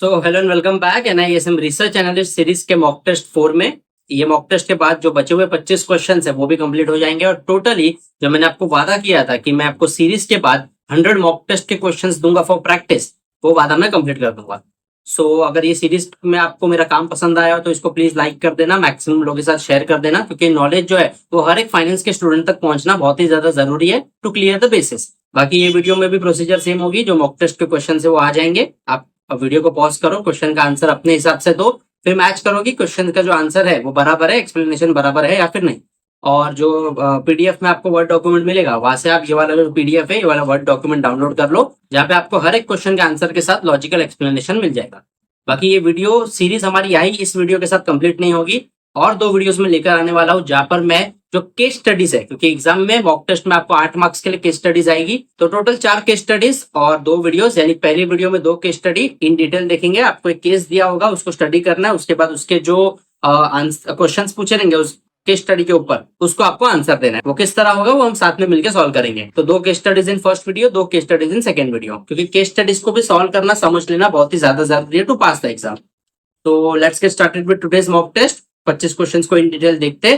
So hello and welcome back NISM research analyst series के mock test 4 में ये mock test के बाद जो बचे हुए 25 क्वेश्चन है वो भी कंप्लीट हो जाएंगे और टोटली जो मैंने आपको वादा किया था कि मैं आपको सीरीज के बाद 100 मॉक टेस्ट के क्वेश्चंस दूंगा फॉर प्रैक्टिस, वो वादा मैं कंप्लीट कर दूंगा। अगर ये सीरीज में आपको मेरा काम पसंद आया तो इसको प्लीज लाइक कर देना, मैक्सिमम लोगों के साथ शेयर कर देना, क्योंकि नॉलेज जो है वो हर एक फाइनेंस के स्टूडेंट तक पहुंचना बहुत ही ज्यादा जरूरी है टू क्लियर द बेसिस। बाकी ये वीडियो में भी प्रोसीजर सेम होगी, जो मॉक टेस्ट के क्वेश्चन है वो आ जाएंगे। आप अब वीडियो को पॉज करो, क्वेश्चन का आंसर अपने हिसाब से दो, फिर मैच करो कि क्वेश्चन का जो आंसर है वो बराबर है, एक्सप्लेनेशन बराबर है या फिर नहीं। और जो पीडीएफ में आपको वर्ड डॉक्यूमेंट मिलेगा वहां से आप ये वाला जो पीडीएफ है ये वाला वर्ड डॉक्यूमेंट डाउनलोड कर लो, जहाँ पे आपको हर एक क्वेश्चन के आंसर के साथ लॉजिकल एक्सप्लेनेशन मिल जाएगा। बाकी ये वीडियो सीरीज हमारी आई इस वीडियो के साथ कंप्लीट नहीं होगी, और 2 वीडियोस में लेकर आने वाला हूँ जहां पर मैं जो केस स्टडीज है, क्योंकि एग्जाम में मॉक टेस्ट में आपको 8 मार्क्स के लिए केस स्टडीज आएगी, तो टोटल 4 केस स्टडीज और 2 वीडियोस, यानी पहली वीडियो में 2 केस स्टडी इन डिटेल देखेंगे। आपको एक केस दिया होगा, उसको स्टडी करना है, उसके बाद उसके जो क्वेश्चंस पूछे रहेंगे उस केस स्टडी के ऊपर उसको आपको आंसर देना है। वो किस तरह होगा वो हम साथ में मिलकर सॉल्व करेंगे। तो 2 case studies in first video, 2 case studies in second video, क्योंकि केस स्टडीज को भी सॉल्व करना, समझ लेना बहुत ही ज्यादा जरूरी है टू पास द एग्जाम। तो let's get started with today's mock test. 25 questions को इन डिटेल देखते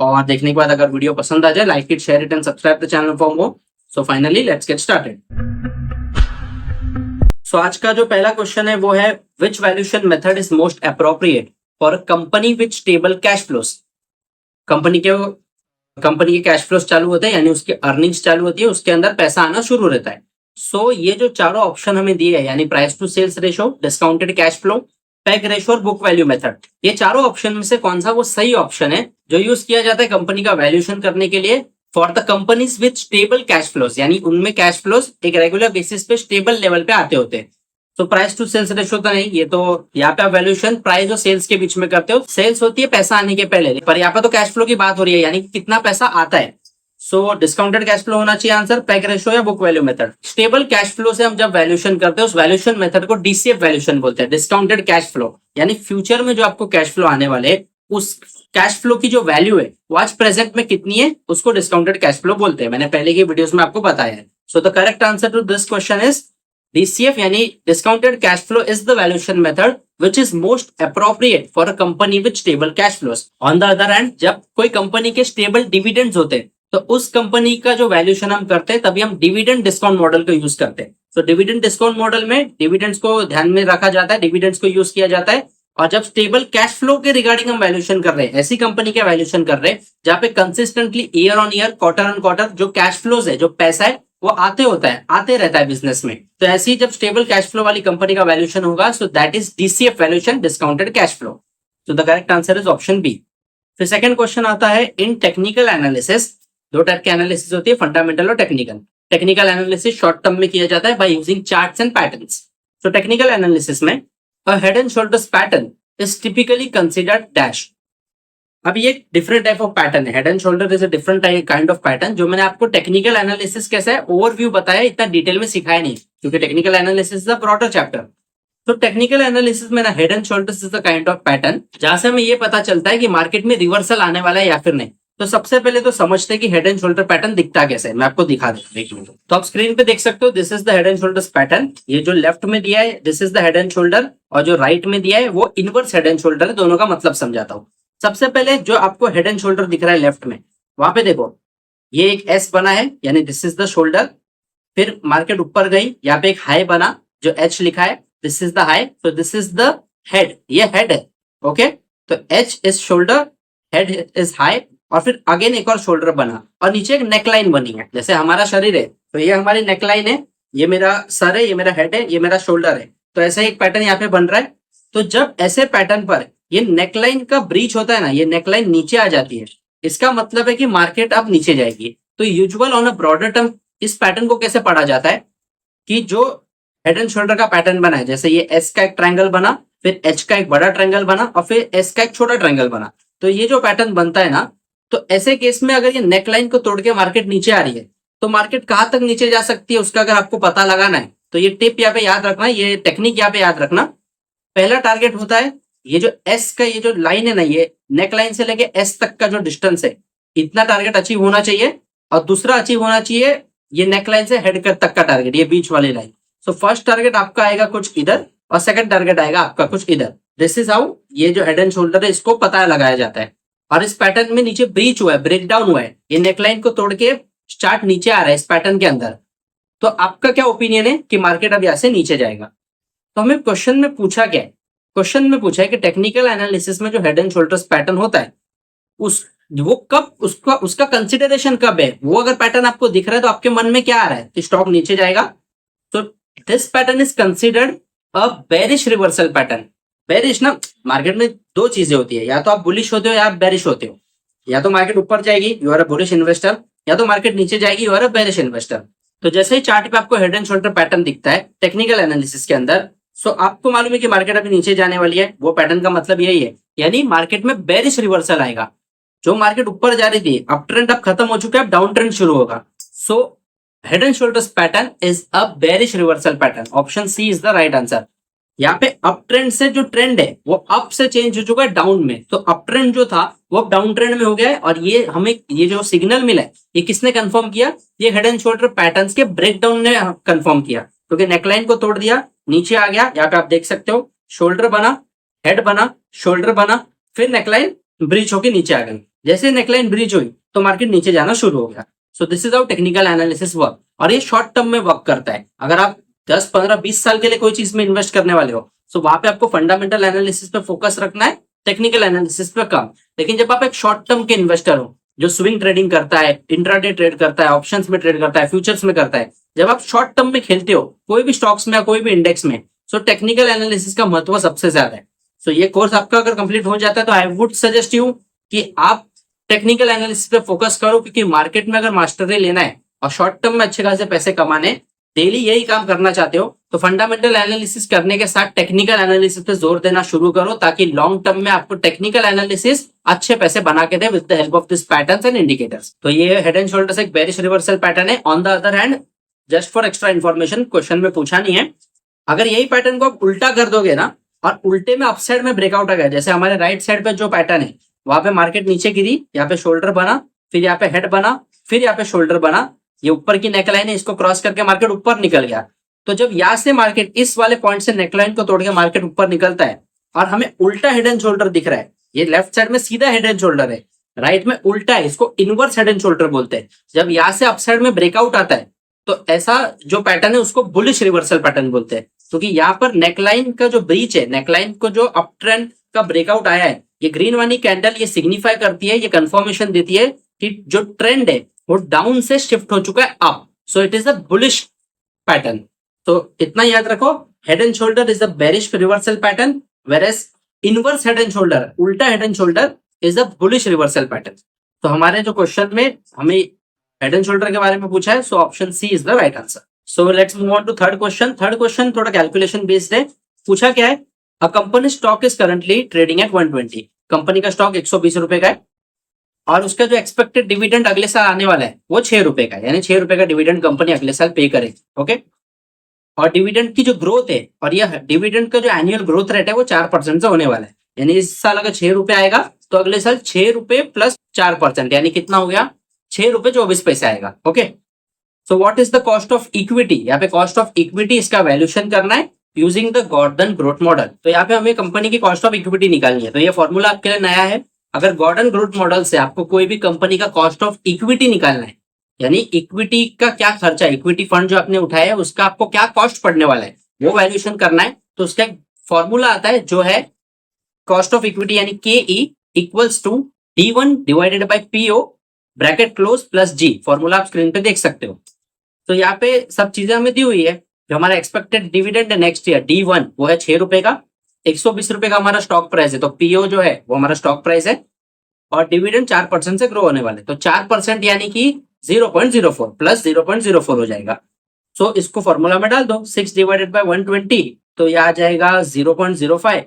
और देखने के बाद अगर वीडियो पसंद आ जाए, like it, share it and subscribe the channel for more. So finally let's get started. So आज का जो पहला क्वेश्चन है वो है, which valuation method is most appropriate for a company with stable cash flows. Company के cash flows चालू होते हैं, यानी उसकी अर्निंग्स चालू होती है, उसके अंदर पैसा आना शुरू रहता है। ये जो चारों ऑप्शन हमें दिए है, यानी price to sales ratio, discounted cash flow, PEG ratio और बुक वैल्यू मेथड, ये चारों ऑप्शन में से कौन सा वो सही ऑप्शन है जो यूज किया जाता है कंपनी का वैल्यूएशन करने के लिए for the companies with stable cash flows, यानी उनमें कैश फ्लोस एक रेगुलर बेसिस पे स्टेबल लेवल पे आते होते हैं। तो प्राइस टू सेल्स रेशो तो नहीं, ये तो यहाँ पे आप वैल्यूएशन प्राइस और सेल्स के बीच में करते हो। सेल्स होती है पैसा आने के पहले, पर यहाँ पे तो कैश फ्लो की बात हो रही है, यानी कितना पैसा आता है। डिस्काउंटेड कैश फ्लो होना चाहिए आंसर, पैग रेशो या book value method. Stable cash flow से हम जब वैल्यूएशन करते हैं उस वैल्यूएशन मेथड को डीसीएफ वैल्यूएशन बोलते हैं, डिस्काउंटेड कैश फ्लो, यानी फ्यूचर में जो आपको कैश फ्लो आने वाले उस कैश फ्लो की जो वैल्यू है वो आज प्रेजेंट में कितनी है उसको डिस्काउंटेड कैश फ्लो बोलते हैं। मैंने पहले की वीडियोस में आपको बताया है। So the correct answer to this question is DCF, यानी discounted cash flow is the valuation method which is most appropriate for a company with stable cash flows. On the other hand, जब कोई company के stable dividends होते हैं तो उस company का जो वैल्यूएशन हम करते हैं तभी हम डिविडेंड डिस्काउंट मॉडल को यूज करते हैं। तो डिविडेंड डिस्काउंट मॉडल में डिविडेंड्स को ध्यान में रखा जाता है, डिविडेंड्स को यूज किया जाता है। और जब स्टेबल कैश फ्लो के रिगार्डिंग हम वैल्यूएशन कर रहे हैं, ऐसी कंपनी का वैल्यूएशन कर रहे हैं जहां पे consistently year on year, quarter on quarter जो कैश फ्लोज है, जो पैसा है वो आते रहता है बिजनेस में, तो ऐसे ही जब स्टेबल कैश फ्लो वाली कंपनी का वैल्यूएशन होगा, so that is DCF valuation, discounted cash flow. तो the correct answer is option B. फिर सेकंड क्वेश्चन आता है, इन टेक्निकल एनालिसिस 2 टाइप के एनालिसिस होती है, फंडामेंटल और technical. Technical analysis short term में किया जाता है by using charts and patterns. तो टेक्निकल एनालिसिस में a head and shoulders pattern is typically considered dash. अब ये डिफरेंट टाइप ऑफ पैटर्न है, head and shoulder is a different kind of pattern, जो मैंने आपको टेक्निकल एनालिसिस कैसा है ओवरव्यू बताया, इतना डिटेल में सिखाया नहीं, क्योंकि technical analysis is a broader chapter. तो टेक्निकल एनालिसिस में ना head and shoulders is the kind of pattern जहां से हमें ये पता चलता है कि मार्केट में रिवर्सल आने वाला है या फिर नहीं। तो सबसे पहले तो समझते हैं कि हेड एंड शोल्डर पैटर्न दिखता कैसे है, मैं आपको दिखा देता हूं। तो आप स्क्रीन पे देख सकते हो, this is the head and shoulders pattern. ये जो लेफ्ट में दिया है this is the head and shoulder, और जो राइट में दिया है वो इनवर्स हेड एंड शोल्डर है। दोनों का मतलब समझाता हूँ। सबसे पहले जो आपको हेड एंड शोल्डर दिख रहा है लेफ्ट में, वहां पे देखो ये एक एस बना है, यानी दिस इज द शोल्डर। फिर मार्केट ऊपर गई, यहाँ पे एक हाई बना जो एच लिखा है, दिस इज द हाई, तो दिस इज द हेड, ये हेड है। ओके, तो H is shoulder, head is high, और फिर अगेन एक और शोल्डर बना, और नीचे एक नेकलाइन बनी है। जैसे हमारा शरीर है तो ये हमारी नेकलाइन है, ये मेरा सर है, ये मेरा हेड है, ये मेरा शोल्डर है। तो ऐसा एक पैटर्न यहाँ पे बन रहा है। तो जब ऐसे पैटर्न पर ये नेकलाइन का ब्रीच होता है ना, ये नेकलाइन नीचे आ जाती है, इसका मतलब है कि मार्केट अब नीचे जाएगी। तो usual on a broader term इस पैटर्न को कैसे पढ़ा जाता है कि जो हेड एंड शोल्डर का पैटर्न बना है, जैसे ये एस का एक ट्रायंगल बना, फिर एच का एक बड़ा ट्रायंगल बना, और फिर एस का एक छोटा ट्रायंगल बना। तो ये जो पैटर्न बनता है ना, तो ऐसे केस में अगर ये नेकलाइन को तोड़ के मार्केट नीचे आ रही है तो मार्केट कहां तक नीचे जा सकती है उसका अगर आपको पता लगाना है तो ये टिप यहाँ पे याद रखना, ये टेक्निक यहाँ पे याद रखना। पहला टारगेट होता है ये जो एस का ये जो लाइन है ना, ये नेक लाइन से लेके एस तक का जो डिस्टेंस है, इतना टारगेट अचीव होना चाहिए। और दूसरा अचीव होना चाहिए ये नेक लाइन से हेड तक का टारगेट, ये बीच वाली लाइन। सो फर्स्ट टारगेट आपका आएगा कुछ इधर, और सेकंड टारगेट आएगा आपका कुछ इधर। दिस इज हाउ ये जो हेड एंड शोल्डर है इसको पता लगाया जाता है। और इस पैटर्न में नीचे ब्रीच हुआ है, ब्रेक डाउन हुआ है, ये नेकलाइन को तोड़ के चार्ट नीचे आ रहा है इस पैटर्न के अंदर। तो आपका क्या ओपिनियन है कि मार्केट अब यहाँ से नीचे जाएगा? तो हमें क्वेश्चन में पूछा क्या है? क्वेश्चन में पूछा है कि टेक्निकल एनालिसिस में जो हेड एंड शोल्डर्स पैटर्न होता है उस वो कब उसका कंसिडरेशन कब है? वो अगर पैटर्न आपको दिख रहा है तो आपके मन में क्या आ रहा है कि स्टॉक नीचे जाएगा? तो this pattern is considered a bearish reversal pattern. Bearish ना, मार्केट में दो चीजें होती है, या तो आप बुलिश होते हो या आप बेरिश होते हो। या तो मार्केट ऊपर जाएगी, you are a bullish investor, या तो मार्केट नीचे जाएगी, you are a bearish investor. तो जैसे ही चार्ट पे आपको हेड एंड शोल्डर पैटर्न दिखता है टेक्निकल एनालिसिस के अंदर, सो आपको मालूम है कि मार्केट अभी नीचे जाने वाली है। वो पैटर्न का मतलब यही है, यानी मार्केट में बेरिश रिवर्सल आएगा। जो मार्केट ऊपर जा रही थी, अप ट्रेंड अब खत्म हो चुका है, अब डाउन ट्रेंड शुरू होगा। So head and shoulders pattern is a bearish reversal pattern. Option C is the right answer. यहाँ पे अप ट्रेंड से जो ट्रेंड है वो अप से चेंज हो चुका है डाउन में। तो अप ट्रेंड जो था वो अब डाउन ट्रेंड में हो गया है। और ये हमें ये जो सिग्नल मिला है ये किसने कंफर्म किया? ये हेड एंड शोल्डर पैटर्न्स के ब्रेकडाउन ने कंफर्म किया। क्योंकि नेकलाइन को तोड़ दिया, नीचे आ गया, यहाँ पे आप देख सकते हो शोल्डर बना, हेड बना, शोल्डर बना, फिर नेकलाइन ब्रीच होकर नीचे आ गई। जैसे नेकलाइन ब्रीच हुई तो मार्केट नीचे जाना शुरू हो गया। सो this is how technical analysis work. और ये शॉर्ट टर्म में वर्क करता है। अगर आप 10, 15, 20 साल के लिए कोई चीज में इन्वेस्ट करने वाले हो तो वहां पे आपको फंडामेंटल एनालिसिस पे फोकस रखना है, टेक्निकल एनालिसिस पे कम। लेकिन जब आप एक शॉर्ट टर्म के इन्वेस्टर हो जो स्विंग ट्रेडिंग करता है, इंट्राडे ट्रेड करता है, ऑप्शंस में ट्रेड करता है, फ्यूचर्स में करता है, जब आप शॉर्ट टर्म में खेलते हो कोई भी स्टॉक्स में या कोई भी इंडेक्स में, सो टेक्निकल एनालिसिस का महत्व सबसे ज्यादा है। सो ये कोर्स आपका अगर कंप्लीट हो जाता है तो आई वुड सजेस्ट यू कि आप टेक्निकल एनालिसिस पे फोकस करो। क्योंकि मार्केट में अगर मास्टरी लेना है और शॉर्ट टर्म में अच्छे खासे पैसे कमाने, डेली यही काम करना चाहते हो तो फंडामेंटल एनालिसिस करने के साथ टेक्निकल एनालिसिस पे जोर देना शुरू करो, ताकि लॉन्ग टर्म में आपको टेक्निकल एनालिसिस अच्छे पैसे बना के दे with the help of this patterns and indicators. तो ये हेड एंड शोल्डर्स एक बेरिश रिवर्सल पैटर्न है। On the other hand, just for extra information, question में पूछा नहीं है, अगर यही पैटर्न को आप उल्टा कर दोगे ना और उल्टे में अपसाइड में ब्रेकआउट आ गया, जैसे हमारे राइट साइड पे जो पैटर्न है वहां पे मार्केट नीचे गिरी, यहाँ पे शोल्डर बना, फिर यहाँ पे हेड बना, फिर यहाँ पे शोल्डर बना, ये ऊपर की नेकलाइन है, इसको क्रॉस करके मार्केट ऊपर निकल गया। तो जब यहाँ से मार्केट इस वाले पॉइंट से नेकलाइन को तोड़ के मार्केट ऊपर निकलता है और हमें उल्टा हेड एंड शोल्डर दिख रहा है, ये लेफ्ट साइड में सीधा हेड एंड शोल्डर है, राइट में उल्टा है, इसको इनवर्स हेड एंड शोल्डर बोलते हैं। जब यहाँ से अपसाइड में ब्रेकआउट आता है तो ऐसा जो पैटर्न है उसको बुलिश रिवर्सल पैटर्न बोलते हैं। क्योंकि यहाँ पर नेकलाइन का जो ब्रीच है, नेकलाइन को जो अप ट्रेंड का ब्रेकआउट आया है, ये ग्रीन वाली कैंडल ये सिग्निफाई करती है, ये कंफर्मेशन देती है कि जो ट्रेंड है वो डाउन से शिफ्ट हो चुका है up. So it is a bullish pattern. तो इतना याद रखो, head and shoulder is a bearish reversal pattern, whereas inverse head and shoulder, उल्टा head and shoulder is a bullish reversal pattern. तो हमारे जो क्वेश्चन में हमें हेड एंड शोल्डर के बारे में पूछा है, so option C is the right answer. So let's move on to third question. Third question थोड़ा कैलकुलेशन बेस्ड है। पूछा क्या है? A company stock is currently trading at 120। Company का स्टॉक 120 रुपए का है और उसका जो एक्सपेक्टेड डिविडेंड अगले साल आने वाला है वो 6 रुपए का है, यानी 6 रुपए का डिविडेंड कंपनी अगले साल पे करे। ओके, और डिविडेंड की जो ग्रोथ है, और यह डिविडेंड का जो एनुअल ग्रोथ रेट है वो 4% से होने वाला है। यानी इस साल अगर 6 रुपए आएगा तो अगले साल 6 रुपए प्लस 4%, यानी कितना हो गया? 6 रुपए 24 पैसे आएगा। Okay, so what is the cost of equity? यहाँ पे कॉस्ट ऑफ इक्विटी इसका वैल्यूएशन करना है using the Gordon growth model. तो यहाँ पे हमें कंपनी की कॉस्ट ऑफ इक्विटी निकालनी है। तो ये फॉर्मूला आपके लिए नया है। अगर गॉर्डन ग्रोथ मॉडल से आपको कोई भी कंपनी का कॉस्ट ऑफ इक्विटी निकालना है, यानी इक्विटी का क्या खर्चा, इक्विटी फंड जो आपने उठाया है उसका आपको क्या कॉस्ट पड़ने वाला है, वो वैल्यूएशन करना है। तो उसका एक फॉर्मूला आता है जो है कॉस्ट ऑफ इक्विटी, यानी KE equals to D1 divided by PO bracket close plus G। Formula आप स्क्रीन पे देख सकते हो। तो यहाँ पे सब चीजें हमें दी हुई है। जो हमारा एक्सपेक्टेड डिविडेंड है नेक्स्ट ईयर D1 वो है 6 रुपए का, 120 रुपए का हमारा स्टॉक प्राइस है, तो PO जो है वो हमारा स्टॉक प्राइस है, और डिविडेंड 4% से ग्रो होने वाले। तो 4% यानी कि 0.04 प्लस 0.04 हो जाएगा। सो इसको फॉर्मूला में डाल दो, 6 डिवाइडेड बाय 120, तो ये आ जाएगा 0.05।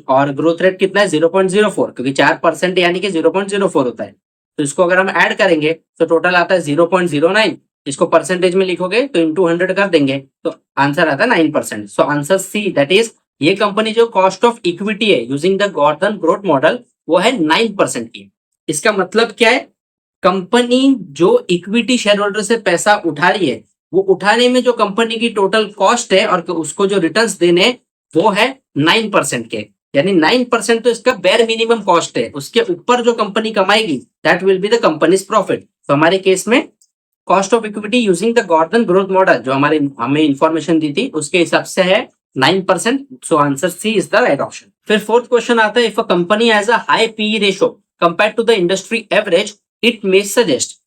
और ग्रोथ रेट कितना है? 0.04, क्योंकि 4% यानी कि 0.04 होता है। तो इसको अगर हम ऐड करेंगे तो टोटल आता है 0.09। इसको परसेंटेज में लिखोगे तो इंटू 100 कर देंगे तो आंसर आता है 9%। So answer C, that is ये कंपनी जो कॉस्ट ऑफ इक्विटी है using the Gordon growth model वो है 9% की। इसका मतलब क्या है? कंपनी जो इक्विटी शेयर होल्डर से पैसा उठा रही है वो उठाने में जो कंपनी की टोटल कॉस्ट है और उसको जो रिटर्न्स देने वो है 9% के, यानी 9% तो इसका बेर मिनिमम कॉस्ट है, उसके ऊपर जो कंपनी कमाएगी that will be the company's profit. तो हमारे केस में cost of equity using the Gordon growth model जो हमारे हमें इंफॉर्मेशन दी थी उसके हिसाब से है 9%। So answer C is the right option. फिर फोर्थ क्वेश्चन आता है, if a company has a high PE ratio compare to the industry average it may suggest.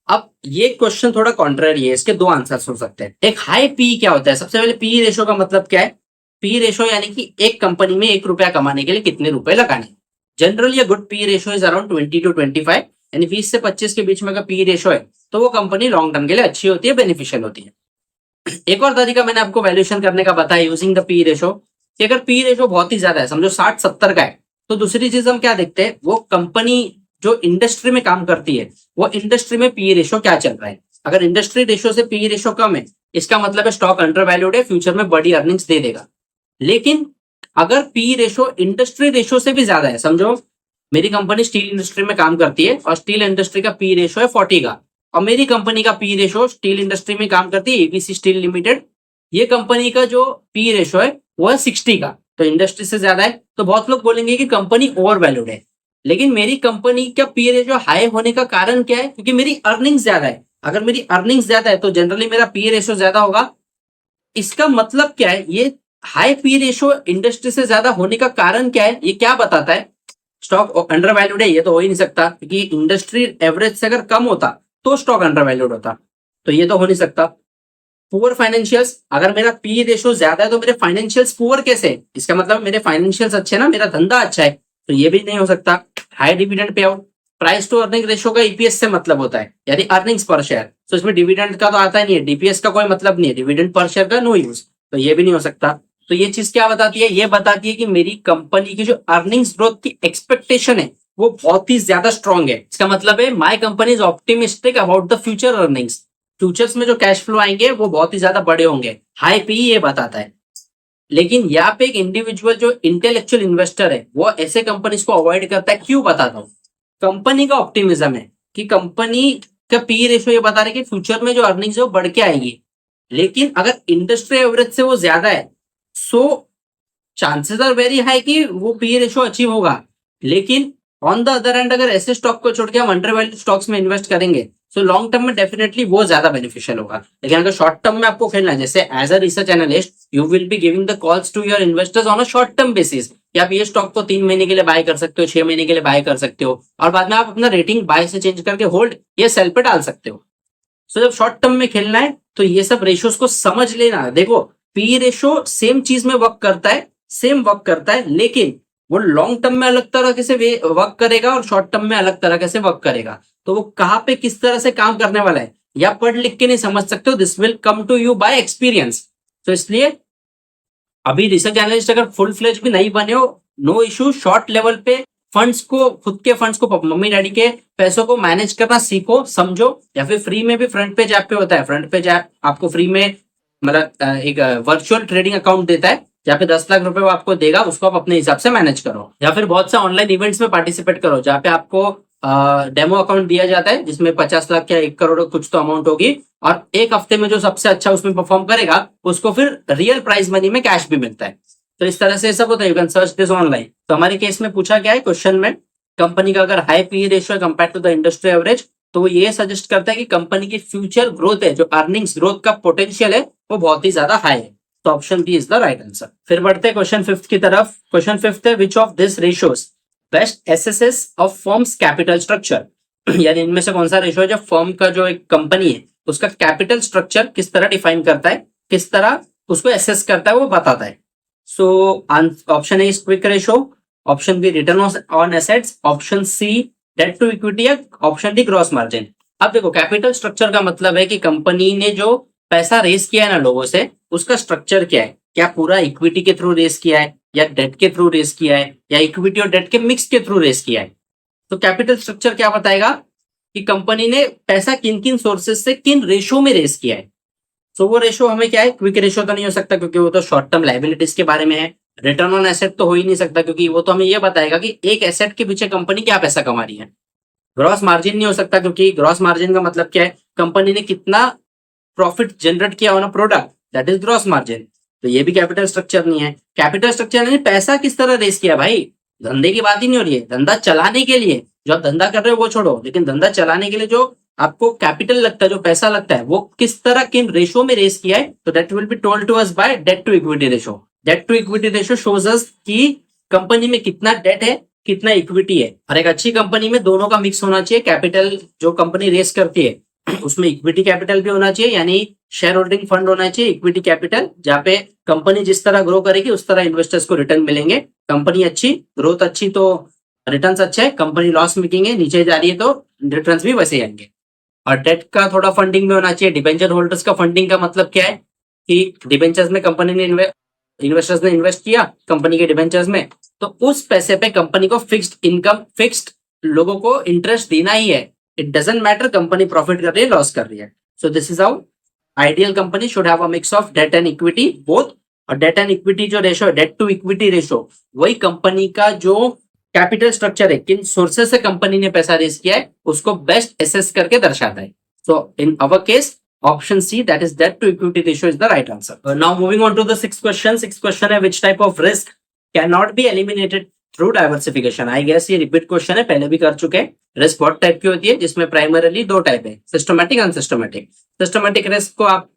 अब ये क्वेश्चन थोड़ा कॉन्ट्ररी है, इसके दो आंसर्स हो सकते हैं। एक हाई पी क्या होता है, सबसे पहले पी रेशो का मतलब क्या है? पी रेशो यानी कि एक कंपनी में 1 रुपया कमाने के लिए कितने रुपए लगाने। Generally good P ratio is around 20 to 25, यानी 20 से 25 के बीच में अगर पी रेशो है तो वो कंपनी लॉन्ग टर्म के लिए अच्छी होती है, बेनिफिशियल होती है। एक और तरीका मैंने आपको वैल्यूएशन करने का बताया यूजिंग द पी रेशो, कि अगर पी रेशो बहुत ही ज्यादा है, समझो 60-70 का है, तो दूसरी चीज हम क्या देखते हैं, वो कंपनी जो इंडस्ट्री में काम करती है वो इंडस्ट्री में पी रेशो क्या चल रहा है। अगर इंडस्ट्री रेशो से पी रेशो कम है इसका मतलब है स्टॉक अंडर वैल्यूड है, फ्यूचर में बड़ी अर्निंग्स दे देगा। लेकिन अगर पी रेशो इंडस्ट्री रेशो से भी ज्यादा है, समझो मेरी कंपनी स्टील इंडस्ट्री में काम करती है और स्टील इंडस्ट्री का पी रेशो है 40 का, और मेरी कंपनी का पी रेशो स्टील इंडस्ट्री में काम करती है एबीसी स्टील लिमिटेड, ये कंपनी का जो पी रेशो है वो है 60 का, तो इंडस्ट्री से ज्यादा है, तो बहुत लोग बोलेंगे कि कंपनी ओवर वैल्यूड है। लेकिन मेरी कंपनी का पी रेशो हाई होने का कारण क्या है? क्योंकि मेरी अर्निंग ज्यादा है। अगर मेरी अर्निंग ज्यादा है तो जनरली मेरा पी रेशो ज्यादा होगा। इसका मतलब क्या है? ये हाई पी रेशो इंडस्ट्री से ज्यादा होने का कारण क्या है? ये क्या बताता है? स्टॉक अंडर वैल्यूड है ये तो हो ही नहीं सकता, क्योंकि इंडस्ट्री एवरेज से अगर कम होता तो स्टॉक अंडर वैल्यूड होता, तो ये तो हो नहीं सकता। पुअर फाइनेंशियल्स, अगर मेरा पी रेशो ज्यादा है तो मेरे फाइनेंशियल्स पुअर कैसे है? इसका मतलब मेरे फाइनेंशियल्स अच्छे ना, मेरा धंधा अच्छा है, तो ये भी नहीं हो सकता। High dividend pay out, price to earning ratio का ईपीएस से मतलब होता है, यानी अर्निंग्स पर शेयर, तो इसमें डिविडेंड का तो आता ही नहीं है, डीपीएस का कोई मतलब नहीं है, डिविडेंड पर शेयर का नो यूज, तो ये भी नहीं हो सकता। तो ये चीज क्या बताती है? ये बताती है कि मेरी कंपनी की जो अर्निंग्स ग्रोथ की एक्सपेक्टेशन है वो बहुत ही ज्यादा स्ट्रॉन्ग है। इसका मतलब है my company is optimistic about the future earnings, futures में जो कैश फ्लो आएंगे वो बहुत ही ज्यादा बड़े होंगे, हाई पी ये बताता है। लेकिन यहाँ पे एक इंडिविजुअल जो इंटेलेक्चुअल इन्वेस्टर है वो ऐसे कंपनीज को अवॉइड करता है। क्यों बताता हूँ? कंपनी का ऑप्टिमिज्म है कि कंपनी का पी रेशो ये बता रहे कि फ्यूचर में जो अर्निंग्स है वो बढ़ के आएगी, लेकिन अगर इंडस्ट्री एवरेज से वो ज्यादा है so chances are very high कि वो पी रेशो अचीव होगा। लेकिन ऑन द अदर एंड अगर ऐसे स्टॉक को छोड़ के हम अंडर वैल्यू स्टॉक्स में इन्वेस्ट करेंगे सो लॉन्ग टर्म में डेफिनेटली वो ज्यादा बेनिफिशियल होगा। लेकिन अगर शॉर्ट टर्म में आपको खेलना है, जैसे as a research analyst you will be giving the calls to your investors on a short term basis, कि आप ये स्टॉक को 3 महीने के लिए बाय कर सकते हो, 6 महीने के लिए बाय कर सकते हो, और बाद में आप अपना रेटिंग बाय से चेंज करके होल्ड या सेल पे डाल सकते हो। सो जब शॉर्ट टर्म में खेलना है तो ये सब रेशियोज को समझ लेना। देखो पी रेशो सेम चीज में वर्क करता है, सेम वर्क करता है, लेकिन वो लॉन्ग टर्म में अलग तरह से वर्क करेगा और शॉर्ट टर्म में अलग तरह से वर्क करेगा। तो वो कहाँ पे किस तरह से काम करने वाला है या पढ़ लिख के नहीं समझ सकते हो, this will come to you by experience. तो इसलिए अभी रिसर्च एनालिस्ट अगर फुल फ्लेज भी नहीं बने हो, नो इशू, शॉर्ट लेवल पे फंड्स को, खुद के फंड्स को, मम्मी डैडी के पैसों को मैनेज करना सीखो, समझो, या फिर फ्री में भी फ्रंट पेज ऐप पे होता है। फ्रंट पेज ऐप आपको फ्री में मतलब एक वर्चुअल ट्रेडिंग अकाउंट देता है जहाँ पे 10 लाख रुपए वो आपको देगा, उसको आप अपने हिसाब से मैनेज करो, या फिर बहुत से ऑनलाइन इवेंट्स में पार्टिसिपेट करो जहाँ पे आपको डेमो अकाउंट दिया जाता है जिसमें 50 लाख या 1 करोड़ कुछ तो अमाउंट होगी, और एक हफ्ते में जो सबसे अच्छा उसमें परफॉर्म करेगा उसको फिर रियल प्राइज मनी में कैश भी मिलता है। तो इस तरह से सब होता है, you can search this online. तो हमारे केस में पूछा गया है क्वेश्चन में, कंपनी का अगर हाई पी रेशियो है compare to the industry average तो वो ये सजेस्ट करता है कि कंपनी की फ्यूचर ग्रोथ है, जो अर्निंग्स ग्रोथ का पोटेंशियल है वो बहुत ही ज्यादा हाई है। तो option B is the right answer. फिर बढ़ते हैं क्वेश्चन 5 की तरफ। क्वेश्चन 5 है, which of this ratios best assesses of firm's capital structure, यानी इनमें से कौन सा रेशियो है जो फर्म का जो एक कंपनी है उसका कैपिटल स्ट्रक्चर किस तरह डिफाइन करता है, किस तरह उसको एसेस करता है वो बताता है। So option A is quick ratio, option B return on assets, option C debt to equity, option D gross margin. अब देखो कैपिटल स्ट्रक्चर का मतलब है कि कंपनी ने जो पैसा रेस किया है ना लोगों से, उसका स्ट्रक्चर क्या है, क्या पूरा इक्विटी के थ्रू रेस किया है या डेट के थ्रू रेस किया है या इक्विटी और डेट के मिक्स के थ्रू रेस किया है। तो कैपिटल स्ट्रक्चर क्या बताएगा कि कंपनी ने पैसा किन किन सोर्सेज से किन रेशो में रेस किया है। तो वो रेशो हमें क्या है, क्विक रेशो तो नहीं हो सकता क्योंकि वो तो शॉर्ट टर्म लाइबिलिटीज के बारे में है। रिटर्न ऑन एसेट तो हो ही नहीं सकता क्योंकि वो तो हमें ये बताएगा कि एक एसेट के पीछे कंपनी क्या पैसा कमा रही है। ग्रॉस मार्जिन नहीं हो सकता क्योंकि ग्रॉस मार्जिन का मतलब क्या है, कंपनी ने कितना प्रॉफिट जनरेट किया on a product, that is gross margin. तो ये भी कैपिटल स्ट्रक्चर नहीं है। कैपिटल स्ट्रक्चर नहीं, पैसा किस तरह रेस किया भाई, धंधे की बात ही नहीं हो रही है। धंधा चलाने के लिए जो आप धंधा कर रहे हो वो छोड़ो, लेकिन धंधा चलाने के लिए जो आपको कैपिटल लगता है, जो पैसा लगता है, वो किस तरह किन रेशो में रेस किया है, तो that will be told to us by debt to equity ratio. Debt to equity ratio shows us कि कंपनी में कितना डेट है, कितना इक्विटी है। और एक अच्छी कंपनी में दोनों का मिक्स होना चाहिए। कैपिटल जो कंपनी रेस करती है उसमें इक्विटी कैपिटल भी होना चाहिए, यानी शेयर होल्डिंग फंड होना चाहिए, इक्विटी कैपिटल, जहाँ पे कंपनी जिस तरह ग्रो करेगी उस तरह इन्वेस्टर्स को रिटर्न मिलेंगे। कंपनी अच्छी, ग्रोथ अच्छी तो रिटर्न्स अच्छे है, कंपनी लॉस मेकिंग है, नीचे जा रही है तो रिटर्न्स भी वैसे ही आएंगे। और डेट का थोड़ा फंडिंग भी होना चाहिए। डिबेंचर होल्डर्स का फंडिंग का मतलब क्या है कि डिबेंचर्स में कंपनी ने इन्वेस्टर्स ने इन्वेस्ट किया कंपनी के डिबेंचर्स में, तो उस पैसे पे कंपनी को फिक्स्ड इनकम, फिक्स्ड लोगों को इंटरेस्ट देना ही है। It doesn't matter company profit कर रही है, लॉस कर रही है। So this is how ideal company should have a mix of debt and equity both. और डेट एंड इक्विटी जो रेशो है, डेट टू इक्विटी रेशो, वही कंपनी का जो कैपिटल स्ट्रक्चर है, किन सोर्सेस से कंपनी ने पैसा रेज किया है, उसको बेस्ट एसेस करके दर्शाता है। So in our case option C, that is debt to equity ratio, is the right answer. Now moving on to the sixth question. Sixth question है, which type of risk cannot be eliminated through diversification? I guess ये repeat question है, पहले भी कर चुके हैं। Risk बहुत type की होती है, जिसमें प्राइमरली दो टाइप है, सिस्टमेटिक, अनसिस्टमेटिक। सिस्टमेटिक रिस्क को आप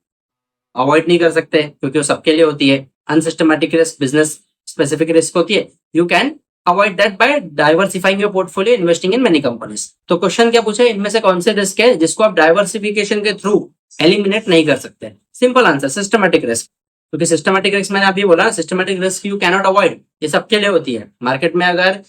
अवॉइड नहीं कर सकते क्योंकि वो सबके लिए होती है। Unsystematic risk business specific risk होती है। You can avoid that bye diversifying your portfolio, investing in many companies. तो क्वेश्चन क्या पूछा है, इनमें से कौन से रिस्क है जिसको आप डाइवर्सिफिकेशन के थ्रू एलिमिनेट नहीं कर सकते? Simple answer, systematic risk. क्योंकि सिस्टमेटिक रिस्क मैंने अभी बोला, systematic risk you cannot avoid, ये सबके लिए होती है। मार्केट में अगर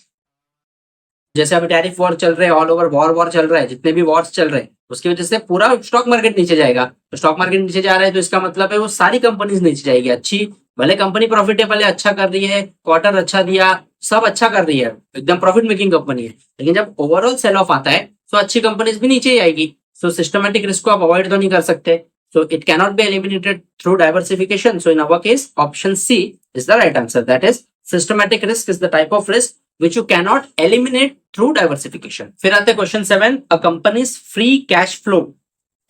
जैसे अभी टैरिफ वॉर चल रहे हैं, ऑल ओवर वॉर चल रहा है, जितने भी वॉर्स चल रहे हैं उसकी वजह से पूरा स्टॉक मार्केट नीचे जाएगा। तो स्टॉक मार्केट नीचे जा रहा है तो इसका मतलब है वो सारी कंपनीज नीचे जाएगी। अच्छी भले कंपनी प्रॉफिटेबल है, अच्छा कर रही है, क्वार्टर अच्छा दिया, सब अच्छा कर रही है, एकदम प्रॉफिट मेकिंग कंपनी है, लेकिन जब ओवरऑल सेल ऑफ आता है तो अच्छी कंपनीज भी नीचे ही आएगी। सो सिस्टमेटिक रिस्क को आप अवॉइड तो नहीं कर सकते। So it cannot be eliminated through diversification. So in our case option C is the right answer, that is systematic risk is the type of risk which you cannot eliminate through diversification. फिर आते question 7, a company's free cash flow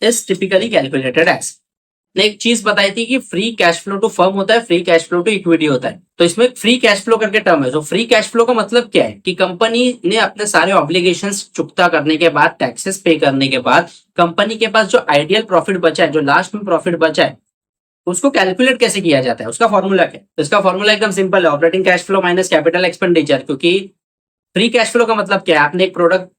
is typically calculated as। ने एक चीज बताई थी कि free cash flow to firm होता है, free cash flow to equity होता है। तो इसमें फ्री कैश फ्लो करके टर्म है। तो फ्री कैश फ्लो का मतलब क्या है कि कंपनी ने अपने सारे ऑब्लिगेशंस चुकता करने के बाद, टैक्सेस पे करने के बाद, कंपनी के पास जो आइडियल प्रॉफिट बचा है, जो लास्ट में प्रॉफिट बचा है, उसको कैलकुलेट कैसे किया जाता है, उसका फॉर्मूला क्या है? तो इसका फॉर्मूला एकदम सिंपल है, operating cash flow minus capital expenditure. क्योंकि फ्री कैश फ्लो का मतलब क्या है, आपने एक प्रोडक्ट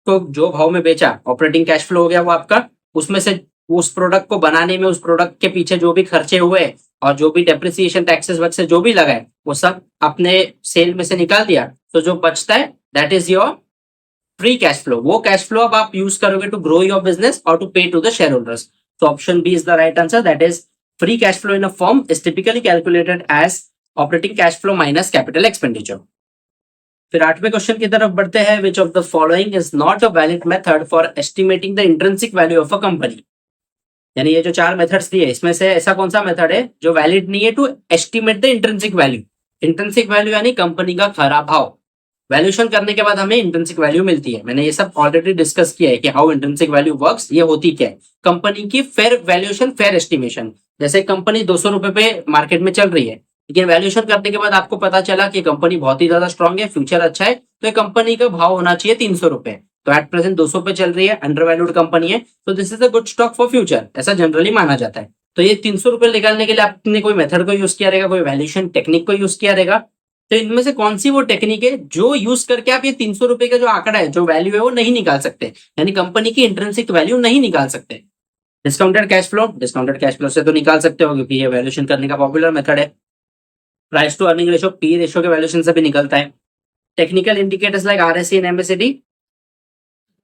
को जो भाव में बेचा, ऑपरेटिंग कैश फ्लो हो गया वो आपका। उसमें से उस प्रोडक्ट को बनाने में, उस प्रोडक्ट के पीछे जो भी खर्चे हुए और जो भी डेप्रिसिएशन, टैक्सेस वैक्सेस जो भी लगाए, वो सब अपने सेल में से निकाल दिया। तो जो बचता है that is your free cash flow. वो कैश फ्लो अब आप यूज करोगे टू ग्रो योर बिजनेस और to pay to the share holders. तो option B is the right answer, that is free cash flow in a firm is typically calculated as operating cash flow minus capital expenditure. फिर 8वें question की तरफ बढ़ते हैं, which of the following is not a valid method for estimating the intrinsic value of a company? यानी ये जो 4 methods दिए, इसमें से ऐसा कौन सा मेथड है जो वैलिड नहीं है to estimate the intrinsic value? Intrinsic value यानी कंपनी का खरा भाव। वैल्यूएशन करने के बाद हमें इंट्रिंसिक वैल्यू मिलती है। मैंने ये सब ऑलरेडी डिस्कस किया है कि हाउ इंट्रिंसिक वैल्यू वर्क्स। ये होती क्या है, कंपनी की फेयर वैल्यूएशन, फेयर एस्टिमेशन। जैसे कंपनी 200 रुपए पे मार्केट में चल रही है, लेकिन वैल्यूएशन करने के बाद आपको पता चला कि कंपनी बहुत ही ज्यादा स्ट्रांग है, फ्यूचर अच्छा है, तो कंपनी का भाव होना चाहिए 300 रुपए। तो एट प्रेजेंट 200 पे चल रही है, अंडर वैल्यूड कंपनी है, तो this is a good stock for future, ऐसा जनरली माना जाता है। तो ये 300 रुपए निकालने के लिए आपने कोई मेथड को यूज किया रहेगा, कोई वैल्यूएशन टेक्निक को यूज किया रहेगा। तो इनमें से कौन सी वो टेक्निक है जो यूज करके आप ये 300 रुपए का जो आंकड़ा है, जो वैल्यू है, वो नहीं निकाल सकते, यानी कंपनी की इंट्रिंसिक वैल्यू नहीं निकाल सकते? Discounted cash flow, discounted cash flow से तो निकाल सकते हो क्योंकि ये वैल्यूएशन करने का पॉपुलर मेथड है। Price to earning ratio, P ratio के वैल्यूएशन से भी निकलता है। Technical indicators like RSC and MSCD,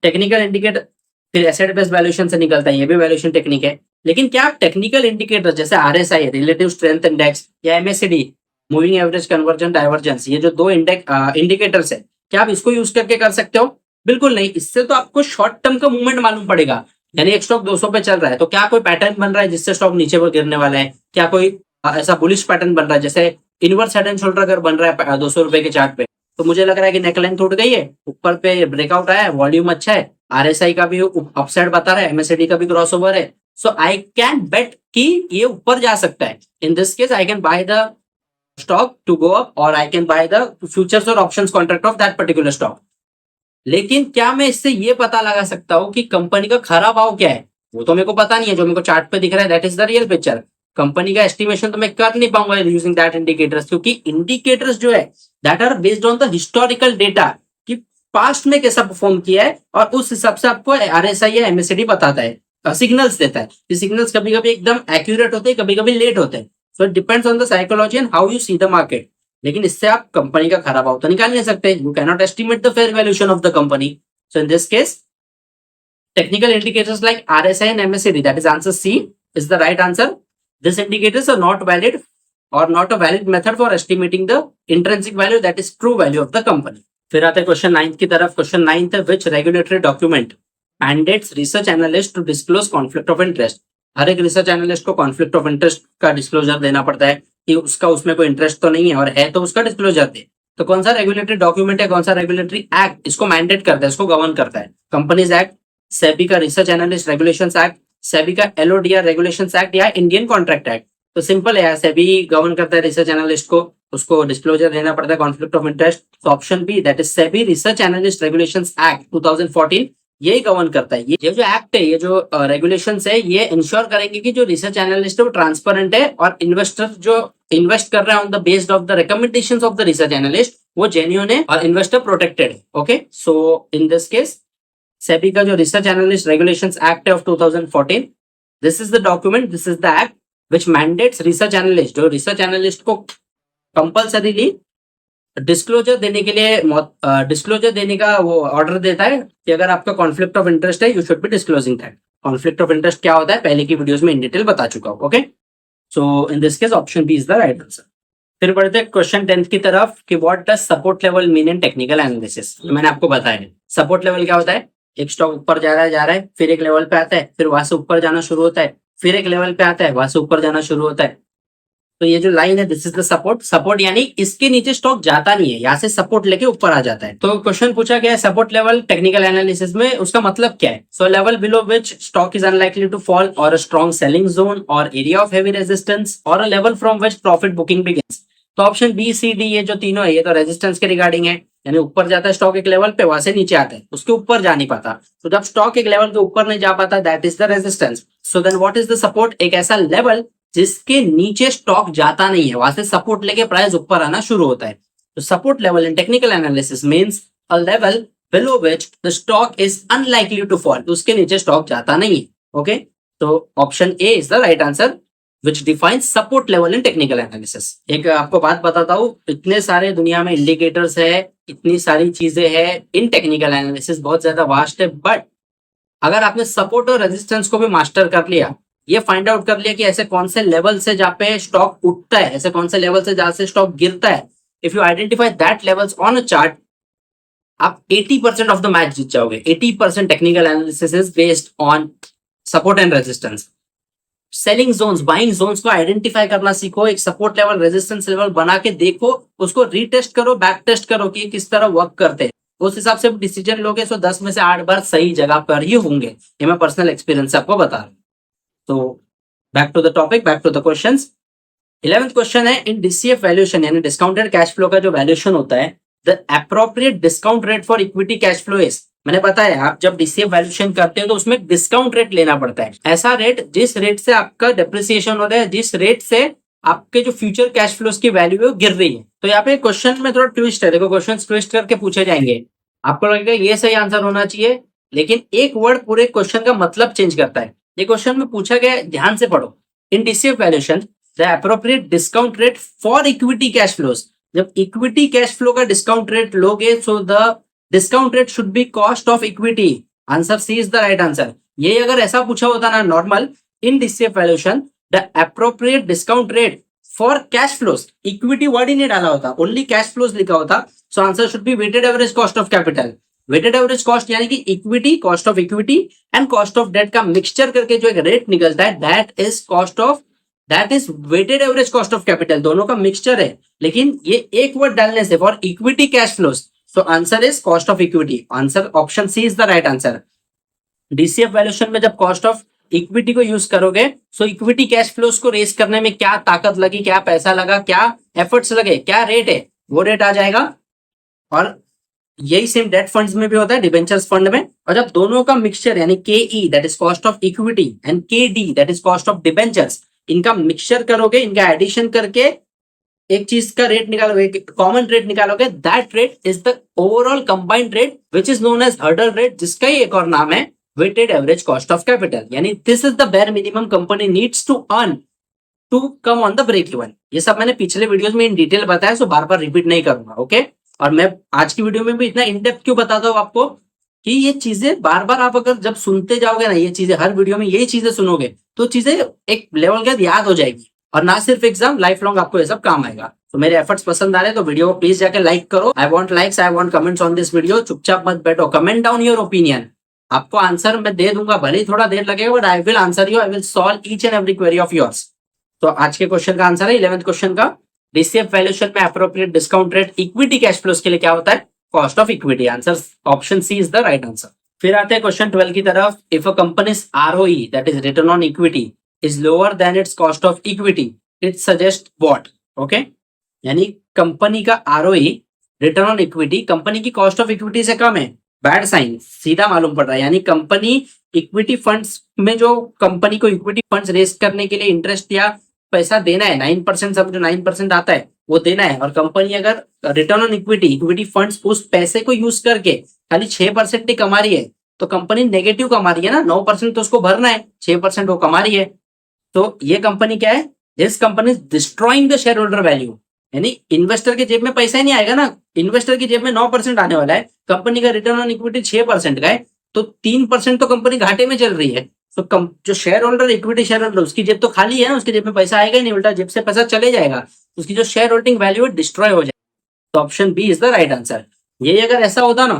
technical indicator फिर एसेट बेस्ड वैल्यूएशन से निकलता है, ये भी वैल्यूएशन टेक्निक है। लेकिन क्या आप टेक्निकल इंडिकेटर जैसे आरएसआई, रिलेटिव स्ट्रेंथ इंडेक्स, या MSCD, moving average conversion divergence, ये जो दो इंडिकेटर्स है, क्या आप इसको यूज करके कर सकते हो? बिल्कुल नहीं। इससे तो आपको शॉर्ट टर्म का मूवमेंट मालूम पड़ेगा, यानी एक स्टॉक 200 पे चल रहा है तो क्या कोई पैटर्न बन रहा है जिससे स्टॉक नीचे पर गिरने वाला है? क्या कोई ऐसा बुलिश पैटर्न बन रहा है? जैसे इनवर्स हेड एंड शोल्डर अगर बन रहा है 200 रुपए के चार्ट पे, तो मुझे लग रहा है कि नेकलाइन टूट गई है, ऊपर पे ब्रेकआउट आया है, वॉल्यूम अच्छा है, आरएसआई का भी अपसाइड बता रहा है, एमएससीडी का भी क्रॉसओवर है, सो आई कैन बेट कि ये ऊपर जा सकता है. In this case I can buy the stock to go up और I can buy the futures और options contract of that particular stock. लेकिन क्या मैं इससे ये पता लगा सकता हूँ कि कंपनी का खरा भाव क्या है? वो तो मेरे को पता नहीं है. जो मेरे को चार्ट पे दिख रहा है that is the real picture. Company का एस्टिमेशन तो मैं कर नहीं पाऊंगा यूजिंग दैट इंडिकेटर्स, क्योंकि इंडिकेटर्स जो है that are based on the historical data कि पास्ट में कैसा परफॉर्म किया है, और उस हिसाब से आपको आरएसआई या एमएससीडी बताता है, सिग्नल्स देता है. ये सिग्नल्स कभी कभी एकदम एक्यूरेट होते हैं, कभी कभी लेट होते हैं. So it depends on the psychology and how you see the market. लेकिन इससे आप कंपनी का खराब भाव तो निकाल नहीं सकते. You can not estimate the fair valuation of the company. So in this case technical indicators like RSI and MACD, that is answer C, is the right answer. These indicators are not valid or not a valid method for estimating the intrinsic value, that is true value of the company. फिर आते हैं question 9 की तरफ. Question 9 है which regulatory document mandates research analyst to disclose conflict of interest. हर एक research analyst को conflict of interest का disclosure देना पड़ता है कि उसका उसमें कोई इंटरेस्ट तो नहीं है, और है तो उसका डिस्क्लोजर दे. तो कौन सा रेगुलेटरी डॉक्यूमेंट है, कौन सा रेगुलेटरी एक्ट इसको मैंडेट करता है, इसको गवर्न करता है? कंपनीज एक्ट, सेबी का research analyst regulations act, SEBI का एलओडीआर रेगुलेशंस एक्ट, या इंडियन कॉन्ट्रैक्ट एक्ट. तो सिंपल है यार, सेबी गवर्न करता है रिसर्च एनालिस्ट को, उसको डिस्क्लोजर देना पड़ता है कॉन्फ्लिक्ट ऑफ इंटरेस्ट. तो option B that is SEBI research analyst regulations act 2014 यही गवर्न करता है. ये जो एक्ट है, ये जो रेगुलेशंस है, ये इंश्योर करेंगे कि जो रिसर्च एनालिस्ट है वो ट्रांसपेरेंट है, और इन्वेस्टर जो इन्वेस्ट कर रहा है on the based of the recommendations of the research analyst वो जेन्युइन है और इन्वेस्टर प्रोटेक्टेड है. Okay, so in this case SEBI का जो रिसर्च एनालिस्ट रेगुलेशंस एक्ट है of 2014, this is the document, this is the act which mandates research analyst, जो research analyst को compulsorily disclosure देने के लिए डिस्क्लोजर देने का वो ऑर्डर देता है कि अगर आपका कॉन्फ्लिक्ट ऑफ इंटरेस्ट है you should be disclosing that. Conflict of interest क्या होता है पहले की वीडियोस में इन डिटेल बता चुका हूं. Okay, so in this case option B is the right answer. फिर बढ़ते हैं क्वेश्चन 10 की तरफ कि what does support level mean in technical analysis. मैंने आपको बताया है सपोर्ट लेवल क्या होता है. एक स्टॉक ऊपर जा रहा है, फिर एक लेवल पे आता है, फिर वहां से ऊपर जाना शुरू होता है, फिर एक लेवल पे आता है, वहां से ऊपर जाना शुरू होता है. तो ये जो लाइन है this is the support. Support यानी इसके नीचे स्टॉक जाता नहीं है, यहाँ से सपोर्ट लेके ऊपर आ जाता है. तो क्वेश्चन पूछा गया है सपोर्ट लेवल टेक्निकल एनालिसिस में, उसका मतलब क्या है. So level below which stock is unlikely to fall, और अ स्ट्रॉन्ग सेलिंग जोन, और एरिया ऑफ हेवी रेजिस्टेंस, और a level from which profit booking begins. तो ऑप्शन बी सी डी ये जो तीनों है ये तो रेजिस्टेंस के रिगार्डिंग है, यानी ऊपर जाता है स्टॉक एक लेवल पे, वहां से नीचे आता है, उसके ऊपर जा नहीं पाता. तो जब स्टॉक एक लेवल के ऊपर नहीं जा पाता that is the resistance. So then what is the support, एक ऐसा लेवल जिसके नीचे स्टॉक जाता नहीं है, वहां से सपोर्ट लेके प्राइस ऊपर आना शुरू होता है. तो support level in technical analysis means a level below which the stock is unlikely to fall, उसके नीचे स्टॉक जाता नहीं है. ओके, तो option A is the right answer which defines support level in technical analysis. एक आपको बात बताता हूँ, इतने सारे दुनिया में इंडिकेटर्स है, इतनी सारी चीजें हैं इन टेक्निकल एनालिसिस, बहुत ज्यादा वास्ट है. बट अगर आपने सपोर्ट और रेजिस्टेंस को भी मास्टर कर लिया, ये फाइंड आउट कर लिया कि ऐसे कौन से लेवल से जहाँ पे स्टॉक उठता है, ऐसे कौन से लेवल से जहाँ से स्टॉक गिरता है, if you identify that levels on a chart, आप 80% ऑफ द मैच जीत जाओगे. 80% technical analysis is based on support and resistance. Selling zones, buying zones को आइडेंटिफाई करना सीखो, एक सपोर्ट लेवल रेजिस्टेंस लेवल बना के देखो, उसको रीटेस्ट करो, बैक टेस्ट करो कि किस तरह वर्क करते हैं, उस हिसाब से डिसीजन लोगे. सो 10 में से 8 बार सही जगह पर ही होंगे. ये मैं पर्सनल एक्सपीरियंस से आपको बता रहा हूँ. तो back to the topic, back to the questions. 11th question है इन डीसीएफ वैल्यूएशन यानी डिस्काउंटेड कैश फ्लो का जो वैल्यूएशन होता है, the appropriate discount rate for equity cash flow is. मैंने बताया आप जब डीसीएफ वैल्यूएशन करते हैं तो उसमें डिस्काउंट रेट लेना पड़ता है, ऐसा रेट जिस रेट से आपका डेप्रिसिएशन हो रहा है, जिस रेट से आपके जो फ्यूचर कैश फ्लोज की वैल्यू है वो गिर रही है. तो यहाँ पे क्वेश्चन में थोड़ा ट्विस्ट है, देखो क्वेश्चन ट्विस्ट करके पूछे जाएंगे, आपको लगेगा ये सही आंसर होना चाहिए, लेकिन एक वर्ड पूरे क्वेश्चन का मतलब चेंज करता है. ये क्वेश्चन में पूछा गया, ध्यान से पढ़ो. In DCF valuation the appropriate discount rate for equity cash flows. जब इक्विटी कैश फ्लो का डिस्काउंट रेट लोगे so the discount rate should be cost of equity. Answer C is the right answer. ये अगर ऐसा पूछा होता ना normal in DCF valuation the appropriate discount rate for cash flows, equity word ही नहीं डाला होता, ओनली कैश फ्लोज लिखा होता. So answer should B weighted average cost of capital. Weighted average cost यानी कि equity, cost of equity and cost of debt का mixture करके जो एक रेट निकलता है that is cost of, that is weighted average cost of capital. दोनों का मिक्सचर है, लेकिन ये एक वर्ड डालने से for equity cash flows, so answer is cost of equity. Answer option C is the right answer. DCF valuation में जब कॉस्ट ऑफ इक्विटी को यूज करोगे, सो इक्विटी कैश फ्लोस को रेस करने में क्या ताकत लगी, क्या पैसा लगा, क्या एफर्ट्स लगे, क्या रेट है, वो रेट आ जाएगा। और यही सेम डेट फंड्स में भी होता है, डिबेंचर्स फंड में। और जब दोनों का मिक्सचर यानी के that is cost of equity and K that is cost of debentures, इनका मिक्सचर करोगे, इनका एडिशन करके एक चीज का रेट निकालोगे, कॉमन रेट निकालोगे, that rate is the overall combined rate which is known as hurdle rate, जिसका ही एक और नाम है weighted average cost of capital. यानी this is the bare minimum company needs to earn to come on the break even. ये सब मैंने पिछले वीडियोस में इन डिटेल बताया, सो बार बार रिपीट नहीं करूंगा, ओके। और मैं आज की वीडियो में भी इतना इन डेप्थ क्यों बताता हूँ आपको कि ये चीजें बार बार आप अगर जब सुनते जाओगे ना, ये चीजें हर वीडियो में यही चीजें सुनोगे तो चीजें एक लेवल के बाद याद हो जाएगी, और ना सिर्फ एग्जाम, लाइफ लॉन्ग आपको ये सब काम आएगा। तो मेरे एफर्ट्स पसंद आ रहे हैं तो वीडियो को प्लीज जाके लाइक करो। I want likes, I want comments on this video. चुपचाप मत बैठो, कमेंट डाउन योर ओपिनियन। आपको आंसर मैं दे दूंगा, भले ही थोड़ा देर लगेगा, but I will answer you, I will solve each and every query of yours. तो आज के क्वेश्चन का आंसर है 11th क्वेश्चन का, डीसीएफ वैल्यूएशन में appropriate discount rate equity cash flows के लिए क्या होता है? Cost of equity. Answer option C is the right answer. फिर आते हैं क्वेश्चन 12 की तरफ। If a company's ROE that is return on equity is lower than its cost of equity, it suggest what? Okay, यानी company का ROE return on equity company की cost of equity से कम है, बैड साइन, सीधा मालूम पड़ रहा है। यानी कंपनी इक्विटी फंड्स में जो कंपनी को इक्विटी फंड्स रेज करने के लिए इंटरेस्ट या पैसा देना है 9%, सब जो 9% आता है वो देना है, और कंपनी अगर रिटर्न ऑन इक्विटी फंड्स उस पैसे को यूज करके खाली 6% ही कमा रही है, तो कंपनी नेगेटिव कमा रही है ना। 9% तो उसको भरना है, 6% वो कमा रही है। तो ये कंपनी क्या है? This company is destroying the share holder value, यानी इन्वेस्टर के जेब में पैसा ही नहीं आएगा ना। इन्वेस्टर की जेब में 9% आने वाला है, कंपनी का रिटर्न ऑन इक्विटी 6% का है, तो 3% तो कंपनी घाटे में चल रही है। तो जो share holder, equity share holder, उसकी जेब तो खाली है ना, उसकी जेब में पैसा आएगा ही नहीं, उल्टा जेब से पैसा चले जाएगा, उसकी जो शेयर होल्डिंग वैल्यू है डिस्ट्रॉय हो जाएगा। तो option B is the right answer. ये अगर ऐसा होता ना,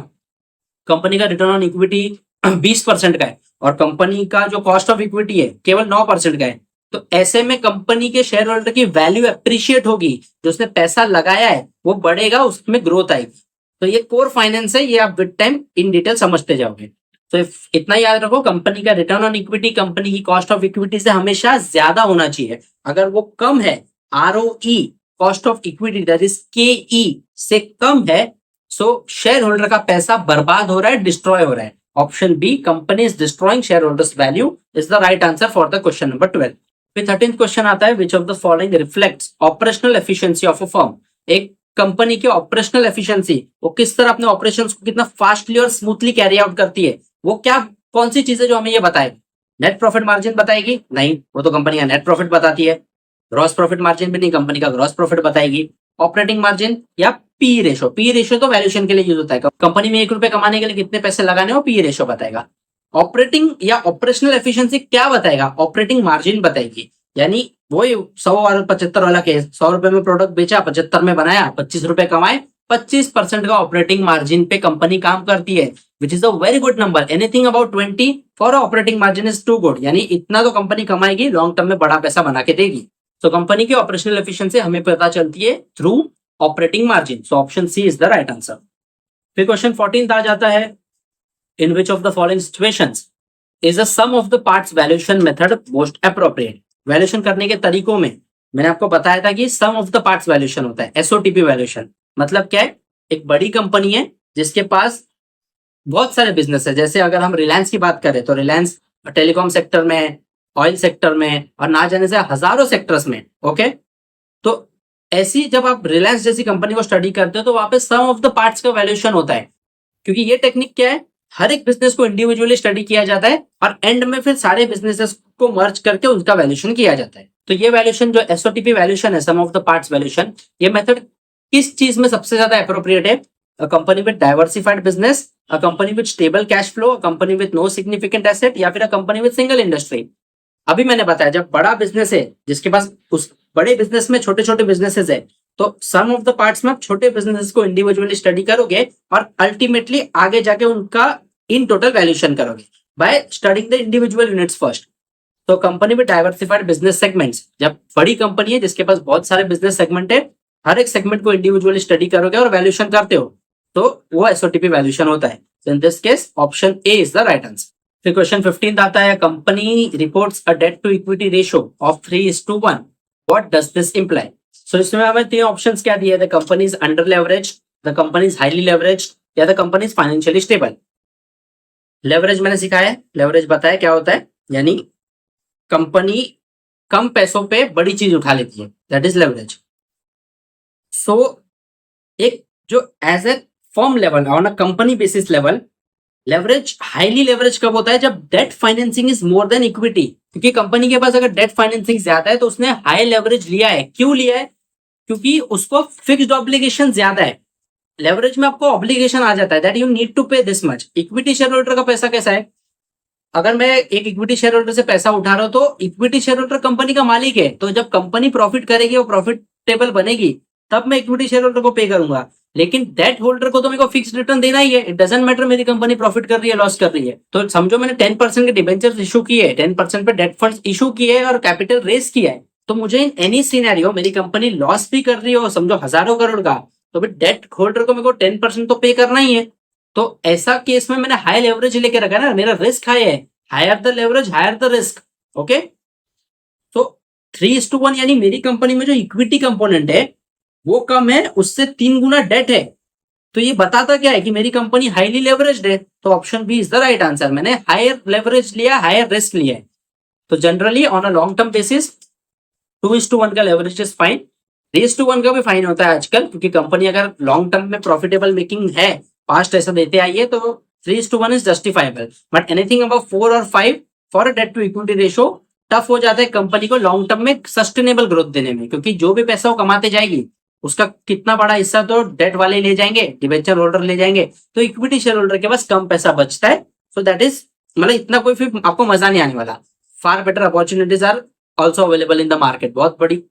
कंपनी का रिटर्न ऑन इक्विटी 20% का है और कंपनी का जो कॉस्ट ऑफ इक्विटी है केवल 9% का है, तो ऐसे में कंपनी के शेयर होल्डर की वैल्यू अप्रिशिएट होगी, जो उसने पैसा लगाया है वो बढ़ेगा, उसमें ग्रोथ आएगी। तो ये कोर फाइनेंस है, ये आप विद टाइम इन डिटेल समझते जाओगे। तो इतना याद रखो, कंपनी का रिटर्न ऑन इक्विटी कंपनी की कॉस्ट ऑफ इक्विटी से हमेशा ज्यादा होना चाहिए। अगर वो कम है, ROE cost of equity that is केई से कम है, सो शेयर होल्डर का पैसा बर्बाद हो रहा है, डिस्ट्रॉय हो रहा है। Option B, company is destroying share holders value, is the right answer for the question number 12। फिर 13th क्वेश्चन आता है, which of the following reflects operational efficiency of a firm? एक कंपनी की ऑपरेशनल एफिशिएंसी, वो किस तरह अपने operations को कितना फास्टली और स्मूथली कैरी आउट करती है, वो क्या, कौन सी चीजें जो हमें ये बताएगी? नेट प्रॉफिट मार्जिन बताएगी? नहीं, वो तो कंपनी का नेट प्रॉफिट बताती है। ग्रॉस प्रॉफिट मार्जिन भी नहीं, कंपनी का ग्रॉस प्रॉफिट बताएगी। ऑपरेटिंग मार्जिन या पी रेशो? पी रेशो तो वैल्यूएशन के लिए यूज होता है, कंपनी में 1 रुपए कमाने के लिए कितने पैसे लगाने हो, पी रेशो बताएगा। ऑपरेटिंग या ऑपरेशनल एफिशिएंसी क्या बताएगा? ऑपरेटिंग मार्जिन बताएगी। यानी वही 100 और 75 वाला केस, 100 रुपए में प्रोडक्ट बेचा, 75 में बनाया, 25 रुपए कमाए, 25% का ऑपरेटिंग मार्जिन पे कंपनी काम करती है, which is a very good number. Anything about 20 for operating margin is too good, यानी इतना तो कंपनी कमाएगी, लॉन्ग टर्म में बड़ा पैसा बना के देगी। तो कंपनी की ऑपरेशनल एफिशिएंसी हमें पता चलती है through operating margin. So option C is the right answer. फिर क्वेश्चन 14 आ जाता है, in which of the following situations is a sum of the parts valuation method most appropriate? Valuation करने के तरीकों में मैंने आपको बताया था कि sum of the parts valuation होता है, एसओटीपी वैल्यूएशन। मतलब क्या है? एक बड़ी कंपनी है जिसके पास बहुत सारे बिजनेस है, जैसे अगर हम रिलायंस की बात करें तो रिलायंस टेलीकॉम सेक्टर में, ऑयल सेक्टर में, और ना जाने से हजारों सेक्टर्स में, ओके। तो ऐसी जब आप रिलायंस जैसी कंपनी को स्टडी करते हो तो वहां पे सम ऑफ द पार्ट्स का वैल्यूएशन होता है, क्योंकि ये टेक्निक क्या है, हर एक बिजनेस को इंडिविजुअली स्टडी किया जाता है और एंड में फिर सारे बिजनेसेस को मर्ज करके उनका वैल्यूएशन किया जाता है। तो ये वैल्यूएशन जो एसओटीपी वैल्यूएशन है, sum of the parts valuation, ये मेथड किस चीज में सबसे ज्यादा एप्रोप्रिएट है? A company with diversified business, a company with stable cash flow, a company with no significant asset, या फिर a company with single industry. अभी मैंने बताया, जब बड़ा बिजनेस है जिसके पास, उस बड़े बिजनेस में छोटे छोटे बिजनेसेस है, तो सम ऑफ द पार्ट्स में आप छोटे बिजनेसेस को इंडिविजुअली स्टडी करोगे और अल्टीमेटली आगे जाके उनका इन टोटल वैल्यूएशन करोगे by studying the individual units first. तो company with diversified business segments, जब बड़ी कंपनी है जिसके पास बहुत सारे बिजनेस सेगमेंट है, हर एक सेगमेंट को इंडिविजुअली स्टडी करोगे और वैल्यूएशन करते हो, तो वो एसओटीपी वैल्यूएशन होता है। In this case option A is the right answer. फिर क्वेश्चन 15 आता है, company reports a debt to equity ratio of 3:1, what does this imply? So इसमें हमें तीन ऑप्शंस क्या दिए थे, company is under leverage, the company is highly leverage, या the company is financially stable. Leverage मैंने सिखाया है, लेवरेज बताया क्या होता है, यानी कंपनी कम पैसों पे बड़ी चीज उठा लेती है, दैट इज लेवरेज। सो एक जो as a firm level on a company basis level, leverage highly leverage कब होता है, जब debt financing is more than equity. क्योंकि कंपनी के पास अगर डेट फाइनेंसिंग ज्यादा है तो उसने हाई लेवरेज लिया है। क्यों लिया है? क्योंकि उसको फिक्स्ड ऑब्लिगेशन ज्यादा है। लेवरेज में आपको ऑब्लिगेशन आ जाता है दैट यू नीड टू पे this much. Equity share holder का पैसा कैसा है, अगर मैं एक इक्विटी शेयर होल्डर से पैसा उठा रहा हूं तो इक्विटी शेयर होल्डर कंपनी का मालिक है, तो जब कंपनी प्रॉफिट करेगी, वो प्रॉफिटेबल बनेगी, तब मैं इक्विटी शेयर होल्डर को पे करूंगा। लेकिन डेट होल्डर को तो मेरे को फिक्स रिटर्न देना ही है, इट डजंट मैटर मेरी कंपनी प्रॉफिट कर रही है लॉस कर रही है। तो समझो मैंने 10% के डिबेंचर्स इशू किए, 10% पे डेट फंड्स इशू किए और कैपिटल रेस किया है, तो मुझे इन एनी सिनेरियो मेरी कंपनी लॉस भी कर रही हो, समझो हजारों करोड़ का, तो फिर डेट होल्डर को मेरे को 10% तो पे करना ही है। तो ऐसा केस में मैंने हाई लेवरेज लेके रखा है ना, मेरा रिस्क हाई है, higher the leverage higher the risk. Okay, तो 3:1 यानी मेरी कंपनी में जो इक्विटी कंपोनेंट है वो कम है, उससे 3 गुना डेट है। तो ये बताता क्या है कि मेरी कंपनी हाईली लेवरेज्ड है। तो option B is the right answer, मैंने हायर लेवरेज लिया, हायर रिस्क लिया है। तो generally on a long term basis 2:1 का लेवरेज इज फाइन, 3:1 का भी फाइन होता है आजकल, क्योंकि कंपनी अगर लॉन्ग टर्म में प्रॉफिटेबल मेकिंग है, पास्ट ऐसा देते आई है, तो 3:1 is justifiable. But anything above 4 और 5 for debt to equity ratio tough हो जाता है कंपनी को लॉन्ग टर्म में सस्टेनेबल ग्रोथ देने में, क्योंकि जो भी पैसा वो कमाते जाएगी उसका कितना बड़ा हिस्सा तो डेट वाले ले जाएंगे, डिबेंचर होल्डर ले जाएंगे, तो इक्विटी शेयर होल्डर के पास कम पैसा बचता है। सो दैट इज, मतलब इतना कोई फिर आपको मजा नहीं आने वाला। Far better opportunities are also available in the market, बहुत बड़ी